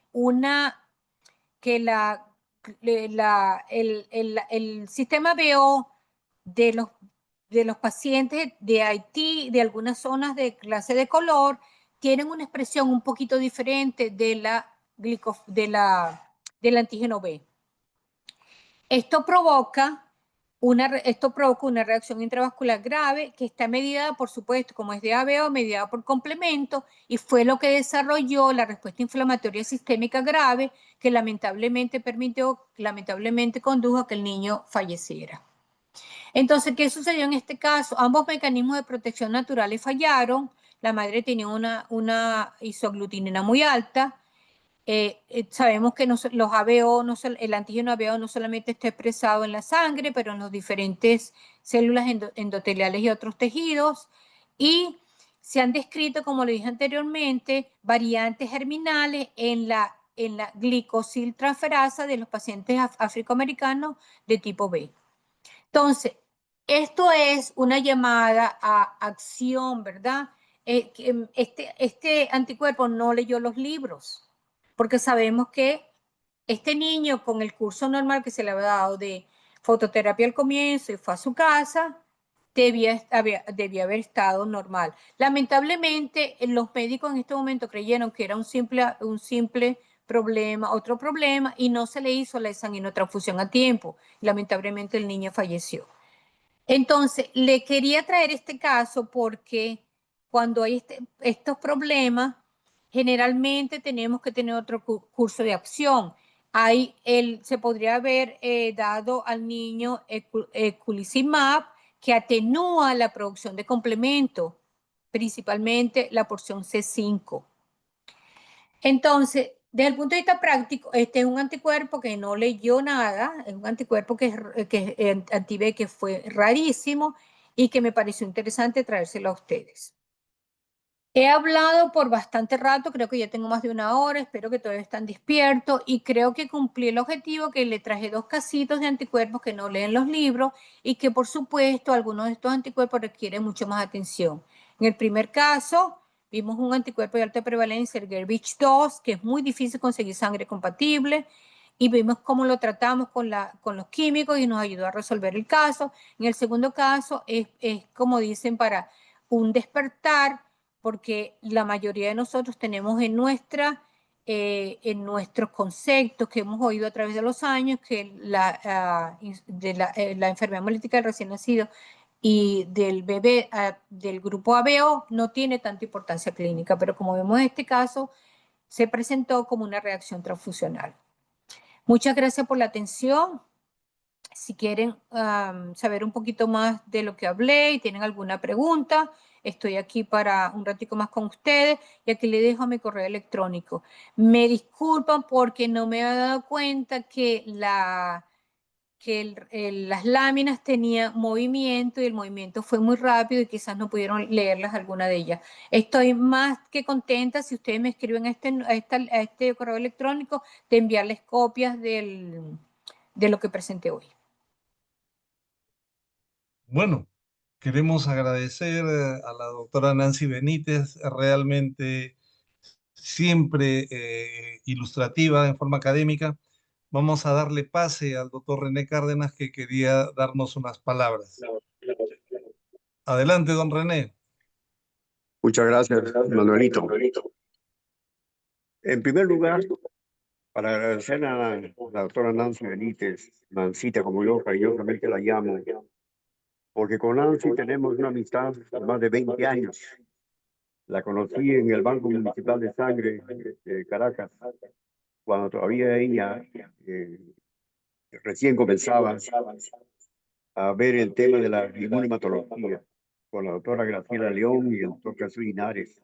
el sistema BO de los pacientes de Haití, de algunas zonas de clase de color, tienen una expresión un poquito diferente del antígeno B. Esto provoca esto provoca una reacción intravascular grave que está mediada, por supuesto, como es de ABO, mediada por complemento, y fue lo que desarrolló la respuesta inflamatoria sistémica grave que lamentablemente condujo a que el niño falleciera. Entonces, ¿qué sucedió en este caso? Ambos mecanismos de protección naturales fallaron. La madre tenía una isoglutinina muy alta. Sabemos que los ABO, el antígeno ABO no solamente está expresado en la sangre, pero en las diferentes células endoteliales y otros tejidos. Y se han descrito, como lo dije anteriormente, variantes germinales en la glicosiltransferasa de los pacientes afroamericanos de tipo B. Entonces, esto es una llamada a acción, ¿verdad? Este anticuerpo no leyó los libros, porque sabemos que este niño con el curso normal que se le había dado de fototerapia al comienzo y fue a su casa, debía haber estado normal. Lamentablemente, los médicos en este momento creyeron que era un simple problema, otro problema, y no se le hizo la sanguinotransfusión a tiempo. Lamentablemente, el niño falleció. Entonces, le quería traer este caso porque cuando hay estos problemas, generalmente tenemos que tener otro curso de acción. Se podría haber dado al niño eculizumab, que atenúa la producción de complemento, principalmente la porción C5. Entonces, desde el punto de vista práctico, este es un anticuerpo que no leyó nada, es un anticuerpo que es anti-B, que fue rarísimo y que me pareció interesante traérselo a ustedes. He hablado por bastante rato, creo que ya tengo más de una hora, espero que todavía están despiertos y creo que cumplí el objetivo, que le traje 2 casitos de anticuerpos que no leen los libros y que por supuesto algunos de estos anticuerpos requieren mucho más atención. En el primer caso, vimos un anticuerpo de alta prevalencia, el Gerbich-2, que es muy difícil conseguir sangre compatible, y vimos cómo lo tratamos con los químicos y nos ayudó a resolver el caso. En el segundo caso, es como dicen, para un despertar, porque la mayoría de nosotros tenemos en nuestros conceptos que hemos oído a través de los años que la enfermedad hemolítica del recién nacido y del bebé del grupo ABO no tiene tanta importancia clínica, pero como vemos en este caso, se presentó como una reacción transfusional. Muchas gracias por la atención. Si quieren saber un poquito más de lo que hablé y tienen alguna pregunta, estoy aquí para un ratico más con ustedes y aquí les dejo mi correo electrónico. Me disculpan porque no me he dado cuenta que las láminas tenían movimiento y el movimiento fue muy rápido y quizás no pudieron leerlas alguna de ellas. Estoy más que contenta si ustedes me escriben a este correo electrónico de enviarles copias de lo que presenté hoy. Bueno, queremos agradecer a la doctora Nancy Benítez, realmente siempre ilustrativa en forma académica. Vamos a darle pase al doctor René Cárdenas, que quería darnos unas palabras. Adelante, don René. Muchas gracias, Manuelito. En primer lugar, para agradecer a la doctora Nancy Benítez, Nancita, como yo cariñosamente la llamo, porque con Nancy tenemos una amistad de más de 20 años. La conocí en el Banco Municipal de Sangre de Caracas, cuando todavía ella recién comenzaba a ver el tema de la inmunohematología, con la doctora Graciela León y el doctor Jesús Linares.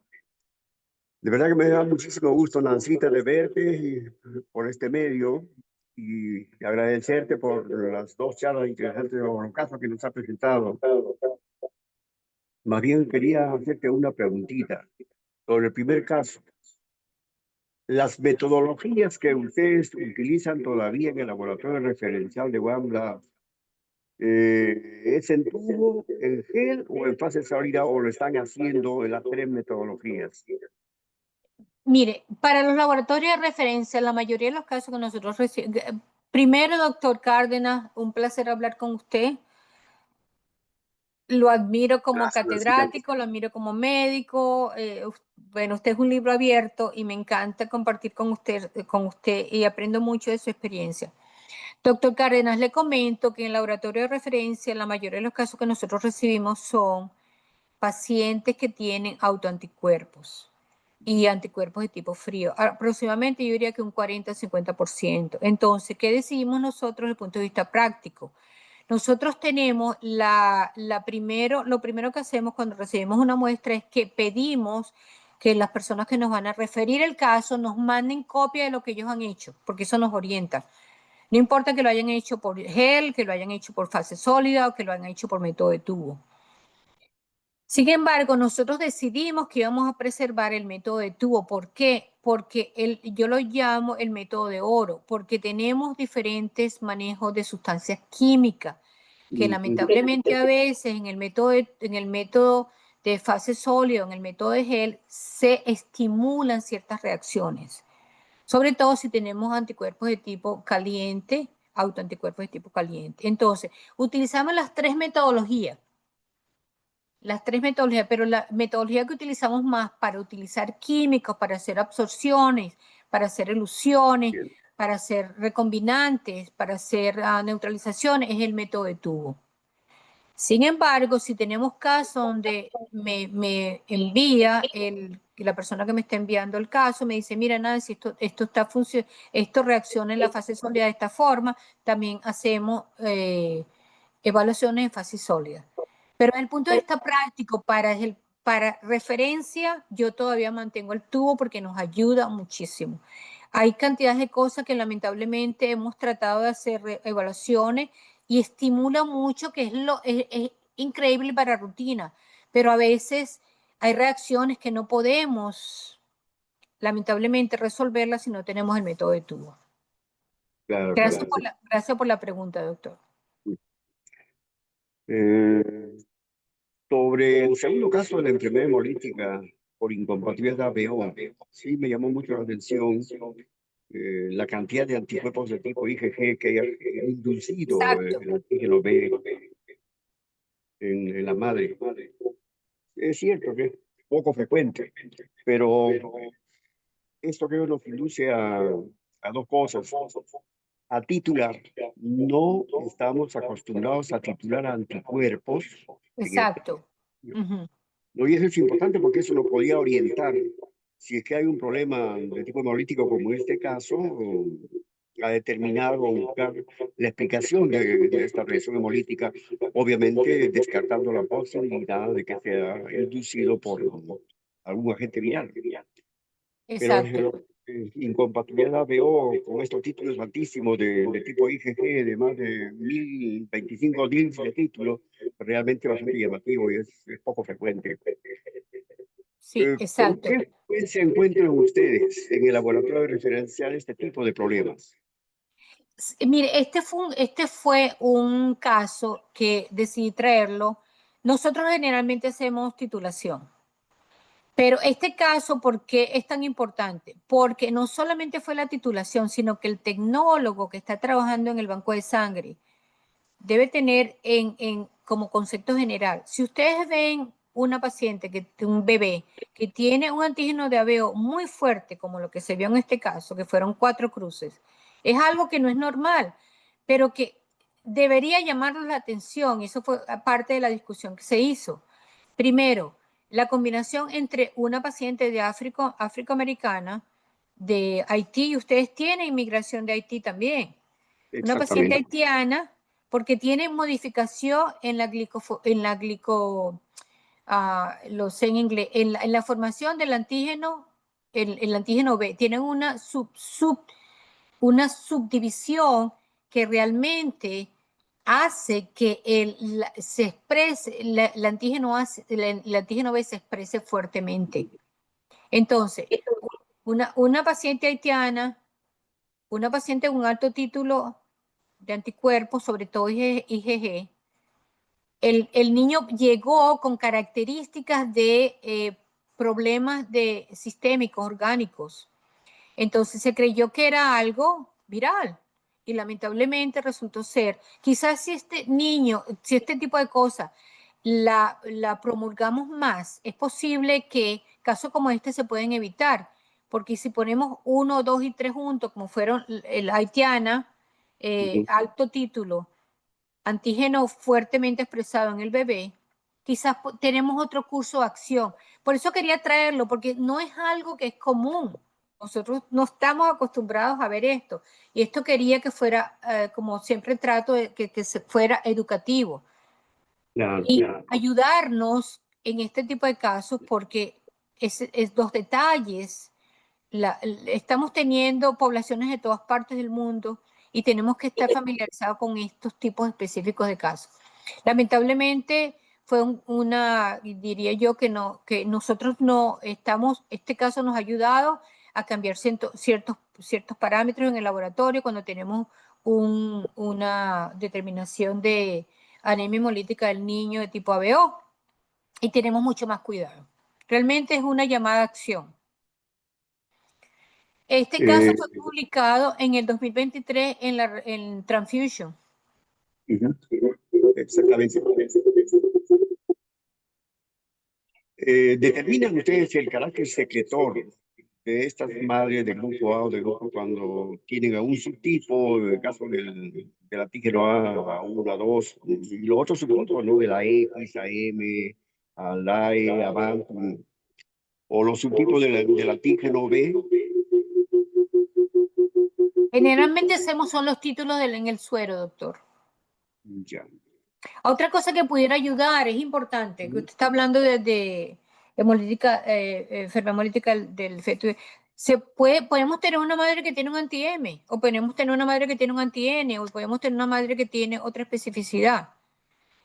De verdad que me da muchísimo gusto, Nancita, de verte por este medio y agradecerte por las 2 charlas interesantes o los casos que nos ha presentado. Más bien quería hacerte una preguntita sobre el primer caso. Las metodologías que ustedes utilizan todavía en el laboratorio referencial de WAMBLA, ¿es en tubo, en gel o en fase sólida o lo están haciendo en las 3 metodologías? Mire, para los laboratorios de referencia, la mayoría de los casos que nosotros recibimos, primero, doctor Cárdenas, un placer hablar con usted. Lo admiro como Gracias, catedrático, lo admiro como médico. Bueno, usted es un libro abierto y me encanta compartir con usted y aprendo mucho de su experiencia. Doctor Cárdenas, le comento que en el laboratorio de referencia la mayoría de los casos que nosotros recibimos son pacientes que tienen autoanticuerpos y anticuerpos de tipo frío. Aproximadamente yo diría que un 40-50%. Entonces, ¿qué decidimos nosotros desde el punto de vista práctico? Nosotros tenemos lo primero que hacemos cuando recibimos una muestra es que pedimos que las personas que nos van a referir el caso nos manden copia de lo que ellos han hecho, porque eso nos orienta. No importa que lo hayan hecho por gel, que lo hayan hecho por fase sólida o que lo hayan hecho por método de tubo. Sin embargo, nosotros decidimos que íbamos a preservar el método de tubo. ¿Por qué? Porque yo lo llamo el método de oro, porque tenemos diferentes manejos de sustancias químicas que lamentablemente a veces en el método de fase sólida, en el método de gel, se estimulan ciertas reacciones. Sobre todo si tenemos anticuerpos de tipo caliente, autoanticuerpos de tipo caliente. Entonces, utilizamos las tres metodologías, pero la metodología que utilizamos más para utilizar químicos, para hacer absorciones, para hacer elusiones, Bien. para hacer recombinantes, para hacer neutralizaciones, es el método de tubo. Sin embargo, si tenemos casos donde me envía la persona que me está enviando el caso, me dice, mira Nancy, esto reacciona en la fase sólida de esta forma, también hacemos evaluaciones en fase sólida. Pero desde el punto de vista práctico, para referencia, yo todavía mantengo el tubo porque nos ayuda muchísimo. Hay cantidades de cosas que lamentablemente hemos tratado de hacer evaluaciones y estimula mucho, que es increíble para rutina, pero a veces hay reacciones que no podemos, lamentablemente, resolverlas si no tenemos el método de tubo. Claro, claro. Gracias por la pregunta, doctor. Eh, Sobre el segundo caso de la enfermedad hemolítica por incompatibilidad ABO, sí me llamó mucho la atención la cantidad de anticuerpos de tipo IgG que ha inducido el antígeno B en la madre. Es cierto que es poco frecuente, pero esto creo nos induce a dos cosas. A titular, no estamos acostumbrados a titular anticuerpos en este. Exacto. Ujú. No, y eso es importante porque eso nos podía orientar. Si es que hay un problema de tipo hemolítico como este caso, a determinar o buscar la explicación de esta reacción hemolítica, obviamente descartando la posibilidad de que sea inducido por algún agente viral. Pero Exacto. incompatibilidad veo con estos títulos altísimos de tipo IgG, de más de 1025 DILs de títulos, realmente bastante llamativo y es poco frecuente. Sí, ¿Con exacto. qué se encuentran ustedes en el laboratorio referencial este tipo de problemas? Mire, este fue un caso que decidí traerlo. Nosotros generalmente hacemos titulación, pero este caso, ¿por qué es tan importante? Porque no solamente fue la titulación, sino que el tecnólogo que está trabajando en el banco de sangre debe tener como concepto general. Si ustedes ven una paciente, un bebé, que tiene un antígeno de ABO muy fuerte, como lo que se vio en este caso, que fueron 4 cruces, es algo que no es normal, pero que debería llamarnos la atención, y eso fue parte de la discusión que se hizo. Primero, la combinación entre una paciente de afroamericana, de Haití, y ustedes tienen inmigración de Haití también. Una paciente Exactamente. haitiana, porque tiene modificación en lo sé en inglés, en la formación del antígeno, el antígeno B. Tienen una subdivisión que realmente hace que se exprese, el antígeno B se exprese fuertemente. Entonces, una paciente haitiana, una paciente con alto título de anticuerpos, sobre todo IgG, el niño llegó con características de problemas sistémicos, orgánicos. Entonces se creyó que era algo viral y lamentablemente resultó ser. Quizás si este tipo de cosas la promulgamos más, es posible que casos como este se pueden evitar, porque si ponemos 1, 2 y 3 juntos, como fueron la haitiana, alto título, antígeno fuertemente expresado en el bebé, quizás tenemos otro curso de acción. Por eso quería traerlo, porque no es algo que es común. Nosotros no estamos acostumbrados a ver esto. Y esto quería que fuera, como siempre trato, que se fuera educativo. Claro, Y claro. ayudarnos en este tipo de casos, porque es los detalles. Estamos teniendo poblaciones de todas partes del mundo y tenemos que estar familiarizados con estos tipos específicos de casos. Lamentablemente fue diría yo que no, que nosotros no estamos, este caso nos ha ayudado a cambiar ciertos parámetros en el laboratorio cuando tenemos una determinación de anemia hemolítica del niño de tipo ABO y tenemos mucho más cuidado. Realmente es una llamada a acción. Este caso Eh, fue publicado en el 2023 en Transfusion. Ujú, exactamente. ¿Determinan ustedes el carácter secretor de estas madres de grupo A o de grupo cuando tienen a un subtipo, en el caso del antígeno A1, A2, y los otros subtipos, ¿no? De la X, AM, a LAE, AVAN, o los subtipos del antígeno B? Generalmente hacemos son los títulos en el suero, doctor. Ya. Otra cosa que pudiera ayudar, es importante, que usted está hablando de enfermedad hemolítica del feto. Podemos tener una madre que tiene un anti-M, o podemos tener una madre que tiene un anti-N, o podemos tener una madre que tiene otra especificidad.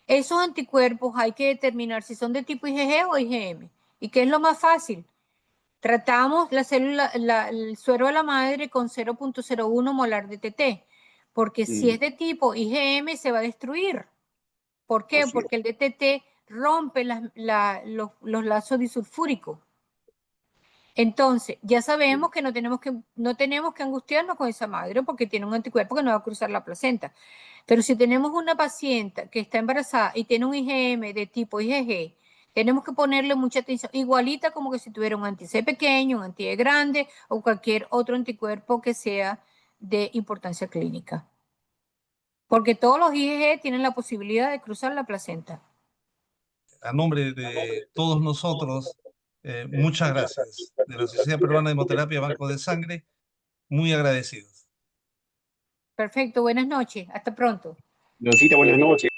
Esos anticuerpos hay que determinar si son de tipo IgG o IgM. ¿Y qué es lo más fácil? Tratamos el suero de la madre con 0.01 molar de TT, porque si es de tipo IgM se va a destruir. ¿Por qué? Así es. Porque el DTT rompe los lazos disulfúricos. Entonces, ya sabemos que no tenemos que angustiarnos con esa madre porque tiene un anticuerpo que no va a cruzar la placenta. Pero si tenemos una paciente que está embarazada y tiene un IgM de tipo IgG, tenemos que ponerle mucha atención, igualita como que si tuviera un anti-C pequeño, un anti-E grande o cualquier otro anticuerpo que sea de importancia clínica. Porque todos los IgG tienen la posibilidad de cruzar la placenta. A nombre de todos nosotros, muchas gracias. De la Sociedad Peruana de Hemoterapia, Banco de Sangre, muy agradecidos. Perfecto, buenas noches, hasta pronto. Leoncita, buenas noches.